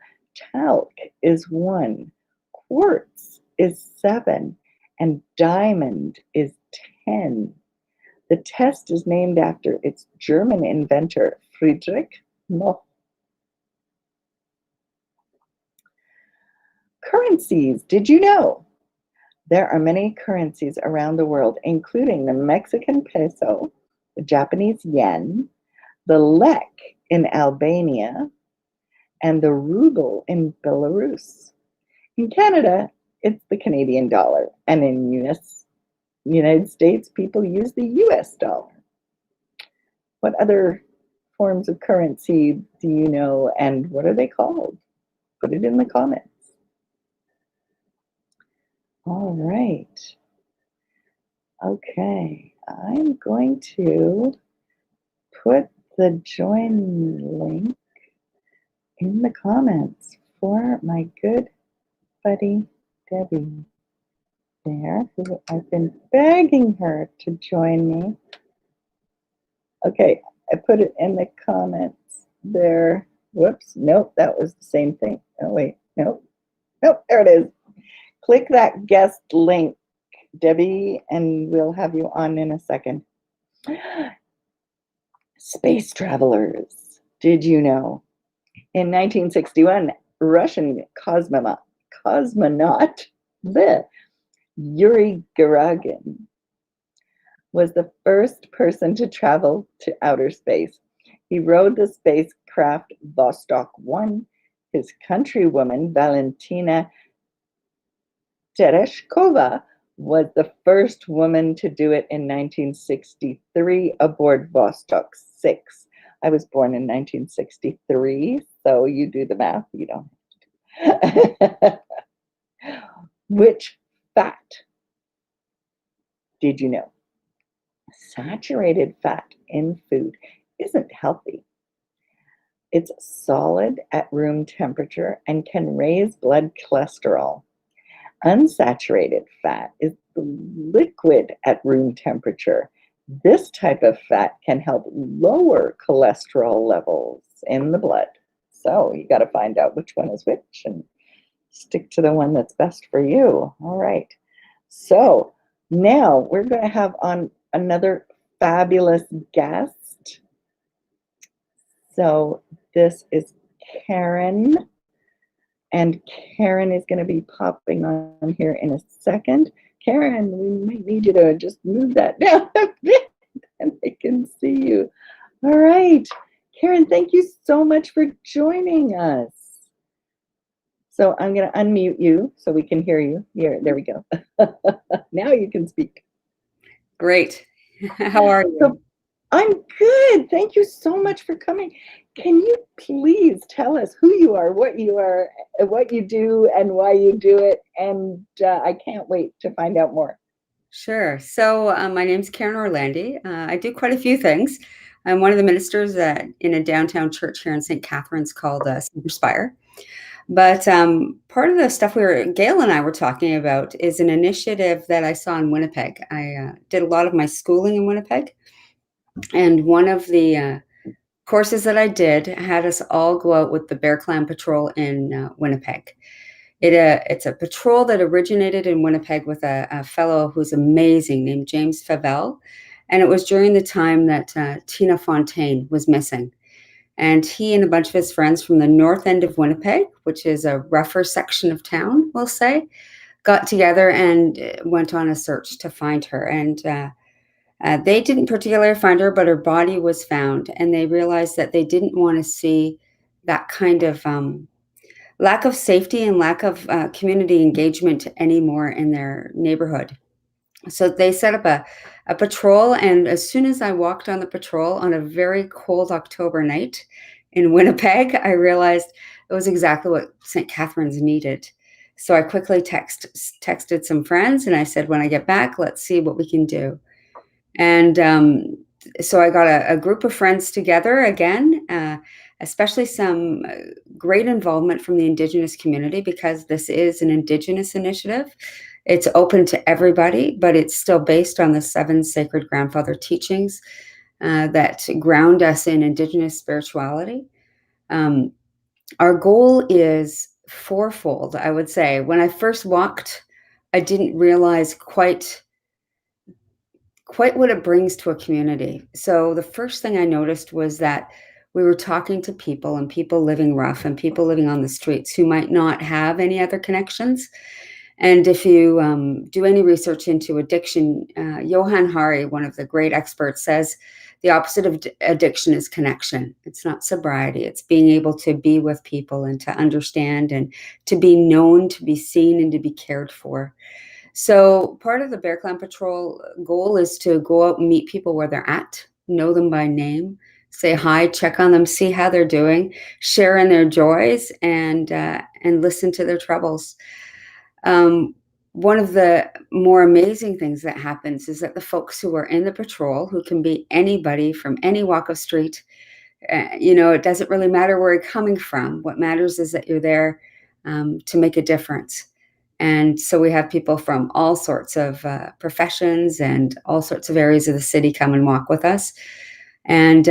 Speaker 1: talc is 1, quartz is 7, and diamond is 10. The test is named after its German inventor, Friedrich Moch. Currencies. Did you know there are many currencies around the world, including the Mexican peso, the Japanese yen, the lek in Albania, and the ruble in Belarus? In Canada, it's the Canadian dollar, and in United States, people use the US dollar. What other forms of currency do you know, and what are they called? Put it in the comments. All right. Okay, I'm going to put the join link in the comments for my good buddy Debbie there, who I've been begging her to join me. Okay, I put it in the comments there. Whoops, nope, that was the same thing. Oh, wait, nope, there it is. Click that guest link, Debbie, and we'll have you on in a second. Space travelers. Did you know? In 1961, Russian cosmonaut Yuri Gagarin was the first person to travel to outer space. He rode the spacecraft Vostok 1. His countrywoman, Valentina Tereshkova, was the first woman to do it in 1963 aboard Vostok 6. I was born in 1963, so you do the math, you don't have to. Which fat did you know? Saturated fat in food isn't healthy. It's solid at room temperature and can raise blood cholesterol. Unsaturated fat is liquid at room temperature. This type of fat can help lower cholesterol levels in the blood. So you got to find out which one is which and stick to the one that's best for you. All right. So now we're going to have on another fabulous guest. So this is Karen. And Karen is going to be popping on here in a second. Karen, we might need you to just move that down a bit and I can see you. All right. Karen, thank you so much for joining us. So I'm going to unmute you so we can hear you. Here, there we go. Now you can speak.
Speaker 3: Great. How are you?
Speaker 1: So, I'm good. Thank you so much for coming. Can you please tell us who you are, what you do, and why you do it? And I can't wait to find out more.
Speaker 3: Sure. So my name's Karen Orlandi. I do quite a few things. I'm one of the ministers in a downtown church here in St. Catharines called Spire. But part of the stuff Gail and I were talking about is an initiative that I saw in Winnipeg. I did a lot of my schooling in Winnipeg. And one of the courses that I did had us all go out with the Bear Clan Patrol in Winnipeg. It's a patrol that originated in Winnipeg with a fellow who's amazing named James Favell. And it was during the time that Tina Fontaine was missing. And he and a bunch of his friends from the north end of Winnipeg, which is a rougher section of town, we'll say, got together and went on a search to find her. And they didn't particularly find her, but her body was found. And they realized that they didn't want to see that kind of lack of safety and lack of community engagement anymore in their neighborhood. So they set up a patrol. And as soon as I walked on the patrol on a very cold October night in Winnipeg, I realized it was exactly what St. Catharines needed. So I quickly texted some friends and I said, when I get back, let's see what we can do. And so I got a group of friends together again, especially some great involvement from the Indigenous community, because this is an Indigenous initiative. It's open to everybody, but it's still based on the 7 sacred grandfather teachings that ground us in Indigenous spirituality. Our goal is fourfold, I would say. When I first walked I didn't realize quite what it brings to a community. So the first thing I noticed was that we were talking to people, and people living rough and people living on the streets who might not have any other connections. And if you do any research into addiction, Johann Hari, one of the great experts, says the opposite of addiction is connection. It's not sobriety. It's being able to be with people and to understand and to be known, to be seen, and to be cared for. So part of the Bear Clan Patrol goal is to go out and meet people where they're at, know them by name, say hi, check on them, see how they're doing, share in their joys, and listen to their troubles. One of the more amazing things that happens is that the folks who are in the patrol, who can be anybody from any walk of street, it doesn't really matter where you're coming from. What matters is that you're there to make a difference. And so we have people from all sorts of professions and all sorts of areas of the city come and walk with us. And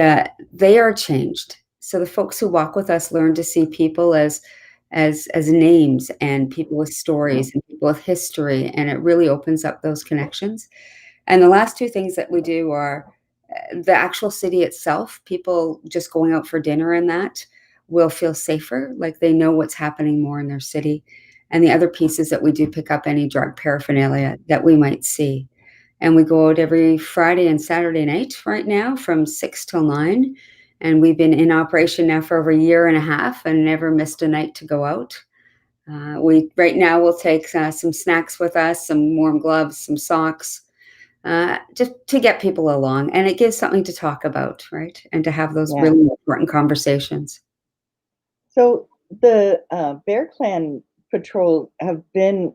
Speaker 3: they are changed. So the folks who walk with us learn to see people as names, and people with stories, and people with history. And it really opens up those connections. And the last two things that we do are the actual city itself. People just going out for dinner and that will feel safer, like they know what's happening more in their city. And the other piece is that we do pick up any drug paraphernalia that we might see. And we go out every Friday and Saturday night right now from 6 till 9. And we've been in operation now for over a year and a half and never missed a night to go out. We right now will take some snacks with us, some warm gloves, some socks, just to get people along. And it gives something to talk about, right? And to have those really important conversations.
Speaker 1: So the Bear Clan Patrol have been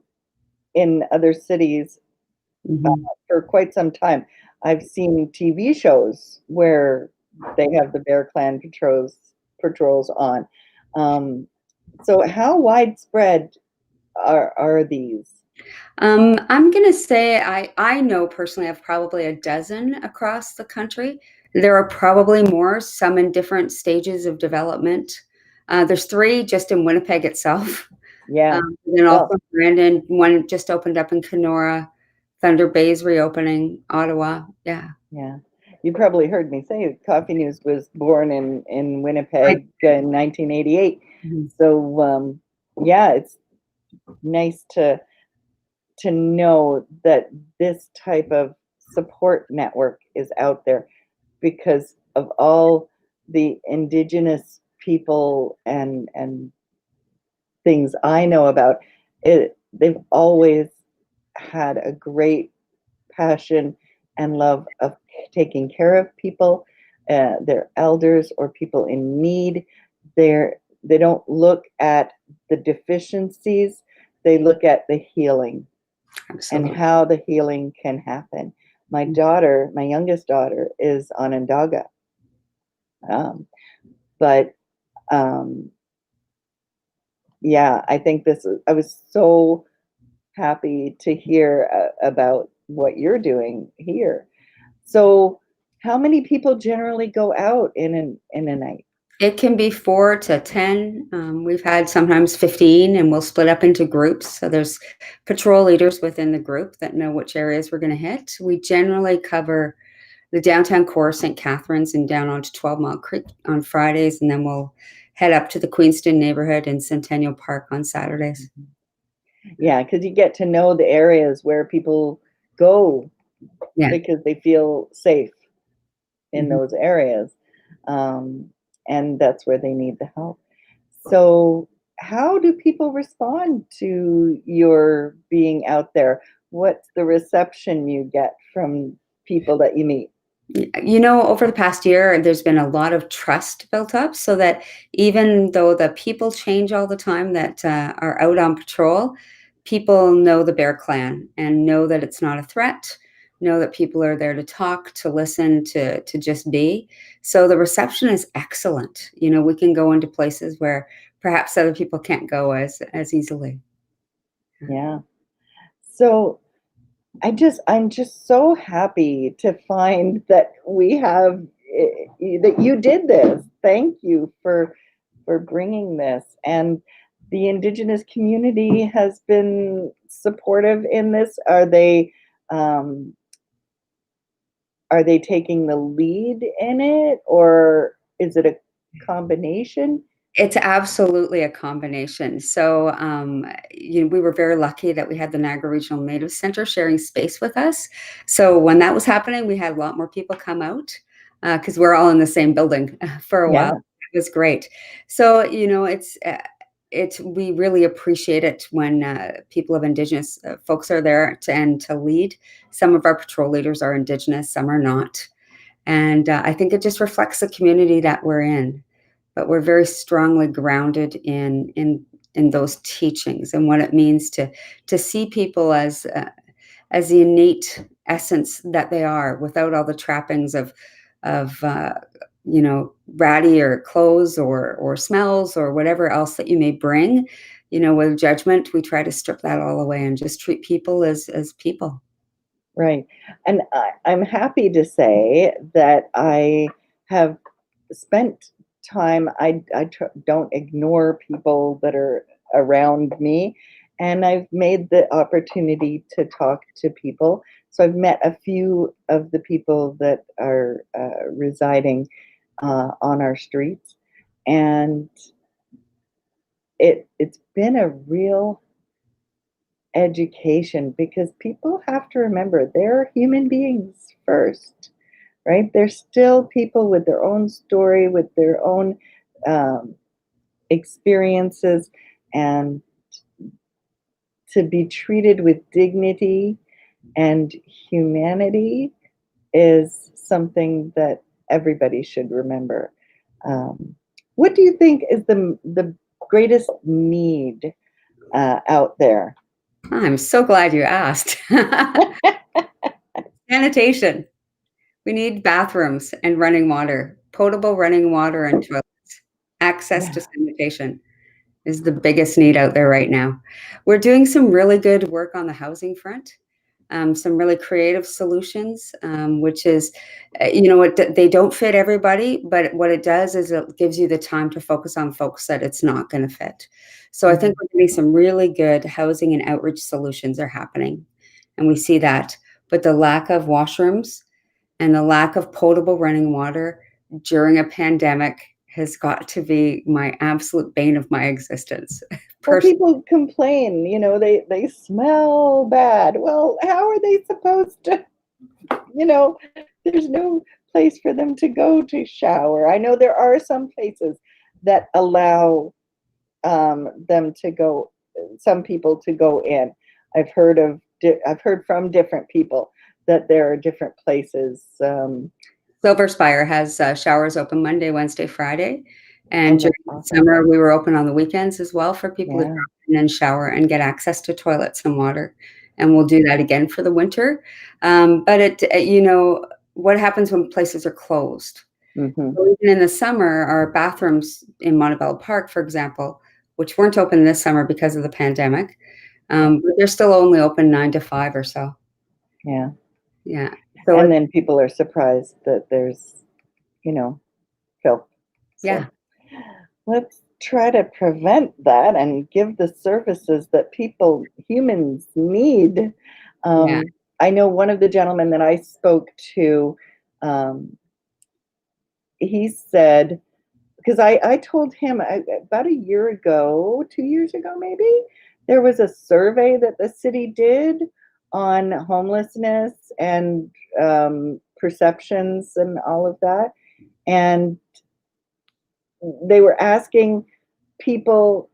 Speaker 1: in other cities for quite some time. I've seen TV shows where they have the Bear Clan patrols on. So how widespread are these?
Speaker 3: I'm going to say I know personally of probably a dozen across the country. There are probably more, some in different stages of development. There's 3 just in Winnipeg itself.
Speaker 1: Yeah.
Speaker 3: Then also Brandon, one just opened up in Kenora. Thunder Bay's reopening, Ottawa. Yeah.
Speaker 1: Yeah. You probably heard me say Coffee News was born in Winnipeg in 1988. So yeah, it's nice to know that this type of support network is out there, because of all the Indigenous people and things I know about it. They've always had a great passion and love of taking care of people, their elders or people in need. They don't look at the deficiencies, they look at the healing. Absolutely. And how the healing can happen. My daughter, my youngest daughter, is Onondaga. Yeah, I think I was so happy to hear about what you're doing here. So how many people generally go out in a night?
Speaker 3: It can be 4 to 10. We've had sometimes 15, and we'll split up into groups. So there's patrol leaders within the group that know which areas we're going to hit. We generally cover the downtown core, St. Catharines, and down onto 12 Mile Creek on Fridays. And then we'll head up to the Queenston neighborhood and Centennial Park on Saturdays.
Speaker 1: Yeah, because you get to know the areas where people go because they feel safe in those areas. And that's where they need the help. So how do people respond to your being out there? What's the reception you get from people that you meet?
Speaker 3: Over the past year, there's been a lot of trust built up, so that even though the people change all the time that are out on patrol, people know the Bear Clan and know that it's not a threat, know that people are there to talk, to listen, to just be. So the reception is excellent. We can go into places where perhaps other people can't go as easily.
Speaker 1: Yeah. So I'm just so happy to find that that you did this. Thank you for bringing this. And the Indigenous community has been supportive in this? Are they taking the lead in it, or is it a combination?
Speaker 3: It's absolutely a combination. So, we were very lucky that we had the Niagara Regional Native Center sharing space with us. So when that was happening, we had a lot more people come out because we're all in the same building for a while.
Speaker 1: Yeah,
Speaker 3: It was great. So, we really appreciate it when people of Indigenous folks are there to lead. Some of our patrol leaders are Indigenous, some are not. And I think it just reflects the community that we're in. But we're very strongly grounded in those teachings and what it means to see people as the innate essence that they are, without all the trappings of ratty or clothes or smells or whatever else that you may bring. With judgment, we try to strip that all away and just treat people as people.
Speaker 1: right. And I'm happy to say that I have spent time, don't ignore people that are around me, and I've made the opportunity to talk to people. So I've met a few of the people that are residing on our streets, and it's been a real education, because people have to remember they're human beings first, right? They're still people with their own story, with their own um, experiences, and to be treated with dignity and humanity is something that everybody should remember. Um, what do you think is the greatest need out there?
Speaker 3: I'm so glad you asked. Sanitation. We need bathrooms and running water, potable running water and toilets. Access to
Speaker 1: Yeah.
Speaker 3: sanitation is the biggest need out there right now. We're doing some really good work on the housing front, some really creative solutions, which is, they don't fit everybody, but what it does is it gives you the time to focus on folks that it's not going to fit. So I think
Speaker 1: Mhm.
Speaker 3: we're getting some really good housing and outreach solutions are happening, and we see that. But the lack of washrooms and the lack of potable running water during a pandemic has got to be my absolute bane of my existence.
Speaker 1: Well,
Speaker 3: Personally,
Speaker 1: people complain, they smell bad. Well, how are they supposed to, you know, there's no place for them to go to shower. I know there are some places that allow them to go, some people to go in. I've heard from different people that there are different places.
Speaker 3: Silver Spire has showers open Monday, Wednesday, Friday. And
Speaker 1: Oh,
Speaker 3: during
Speaker 1: that's
Speaker 3: the
Speaker 1: awesome.
Speaker 3: summer, we were open on the weekends as well for people to
Speaker 1: Yeah.
Speaker 3: drop in and shower and get access to toilets and water. And we'll do that again for the winter. But what happens when places are closed?
Speaker 1: Hmm.
Speaker 3: So even in the summer, our bathrooms in Montebello Park, for example, which weren't open this summer because of the pandemic, but they're still only open 9 to 5 or so.
Speaker 1: Yeah.
Speaker 3: Yeah. So
Speaker 1: And then people are surprised that there's, filth.
Speaker 3: yeah,
Speaker 1: So let's try to prevent that and give the services that humans need.
Speaker 3: yeah,
Speaker 1: I know one of the gentlemen that I spoke to, um, he said, because I told him about a year ago, 2 years ago maybe, there was a survey that the city did on homelessness and perceptions and all of that. And they were asking people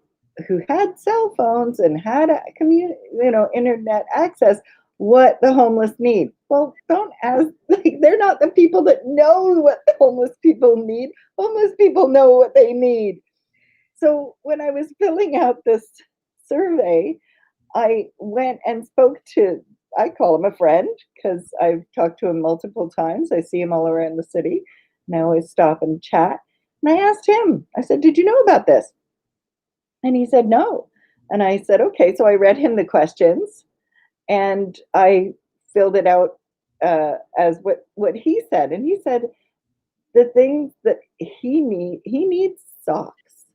Speaker 1: who had cell phones and had internet access what the homeless need. Well, don't ask, like, they're not the people that know what the homeless people need. Homeless people know what they need. So when I was filling out this survey, I went and spoke to, I call him a friend because I've talked to him multiple times. I see him all around the city, and I always stop and chat. And I asked him, I said, "Did you know about this?" And he said, "No." And I said, "Okay." So I read him the questions, and I filled it out as what he said. And he said the things that he needs socks,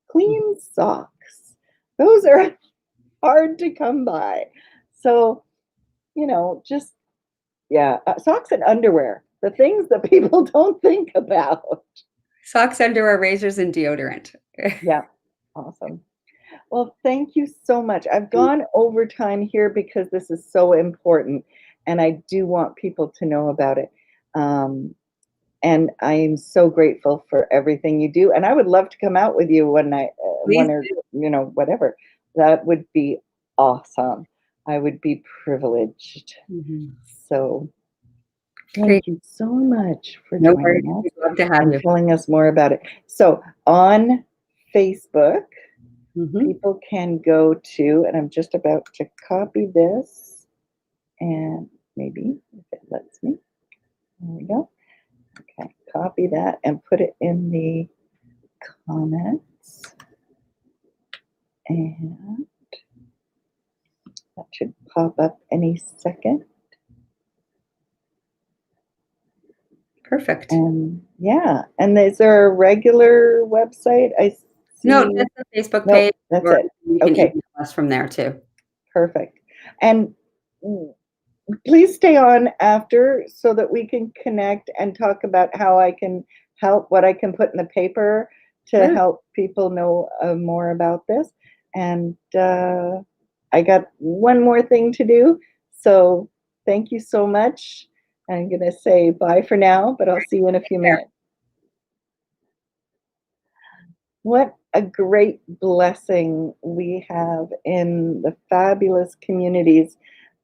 Speaker 1: clean socks, Those are hard to come by. So, just, yeah, socks and underwear, the things that people don't think about.
Speaker 3: Socks, underwear, razors, and deodorant.
Speaker 1: Yeah, awesome. Well, thank you so much. I've gone over time here because this is so important, and I do want people to know about it. And I am so grateful for everything you do. And I would love to come out with you one night,
Speaker 3: Please
Speaker 1: one or,
Speaker 3: do.
Speaker 1: whatever. That would be awesome. I would be privileged. So
Speaker 3: Great.
Speaker 1: thank you so much for
Speaker 3: No
Speaker 1: joining
Speaker 3: worries.
Speaker 1: us
Speaker 3: We'd love to have
Speaker 1: and
Speaker 3: you.
Speaker 1: telling us more about it. So on Facebook,
Speaker 3: Mhm.
Speaker 1: people can go to, and I'm just about to copy this, and maybe if it lets me, there we go. Okay, copy that and put it in the comments, and that should pop up any second.
Speaker 3: Perfect.
Speaker 1: And yeah, and is there a regular website? I see.
Speaker 3: No, just the Facebook
Speaker 1: Nope,
Speaker 3: page,
Speaker 1: that's
Speaker 3: or
Speaker 1: it.
Speaker 3: you can
Speaker 1: Okay,
Speaker 3: email us from there too.
Speaker 1: perfect. And please stay on after so that we can connect and talk about how I can help, what I can put in the paper to
Speaker 3: Yeah.
Speaker 1: help people know more about this. And I got one more thing to do. So thank you so much. I'm going to say bye for now, but I'll see you in a few minutes. What a great blessing we have in the fabulous communities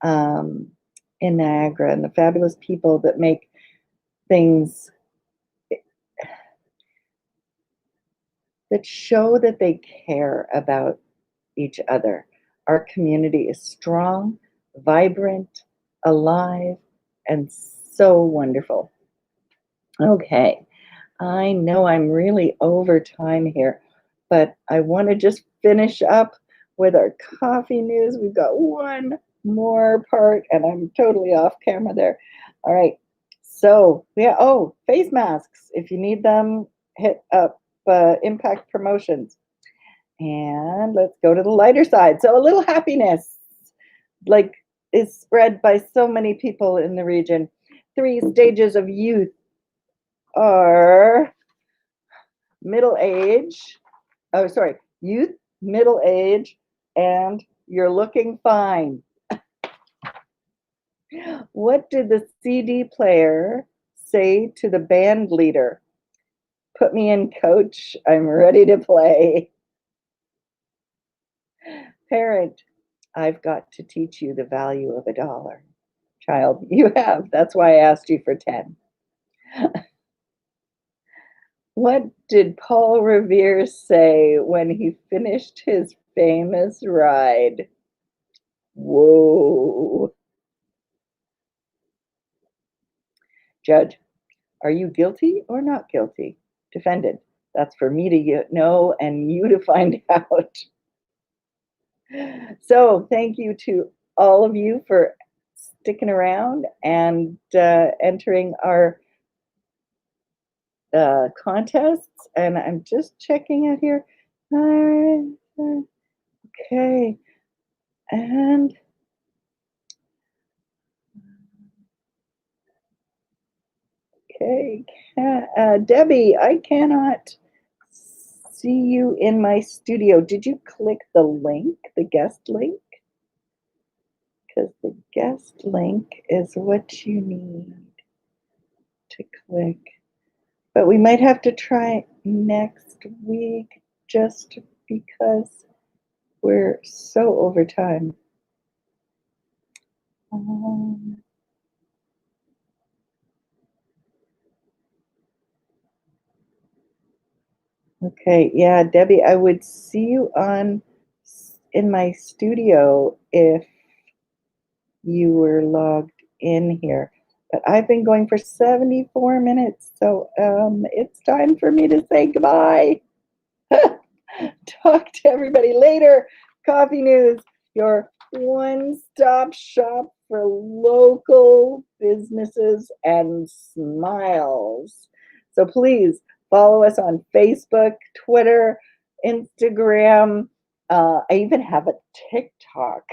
Speaker 1: in Niagara, and the fabulous people that make things that show that they care about each other. Our community is strong, vibrant, alive, and so wonderful. Okay, I know I'm really over time here, but I want to just finish up with our coffee news. We've got one more part, and I'm totally off camera there. All right. So, yeah, oh, face masks. If you need them, hit up Impact Promotions. And let's go to the lighter side. So, a little happiness, like, is spread by so many people in the region. 3 stages of youth are middle age, youth, middle age, and you're looking fine. What did the CD player say to the band leader? Put me in, coach. I'm ready to play. Parent, I've got to teach you the value of $1. Child, you have. That's why I asked you for 10. What did Paul Revere say when he finished his famous ride? Whoa. Judge, are you guilty or not guilty? Defendant, that's for me to know and you to find out. So thank you to all of you for sticking around and entering our contests. And I'm just checking out here. Okay. And okay, Debbie, I cannot see you in my studio. Did you click the link, the guest link? Because the guest link is what you need to click. But we might have to try next week just because we're so over time. Okay, yeah, Debbie, I would see you in my studio if you were logged in here. But I've been going for 74 minutes, so it's time for me to say goodbye. Talk to everybody later. Coffee News, your one-stop shop for local businesses and smiles. So please follow us on Facebook, Twitter, Instagram, I even have a TikTok.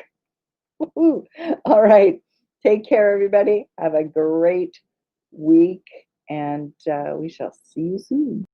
Speaker 1: Woohoo. All right. Take care, everybody. Have a great week, and we shall see you soon.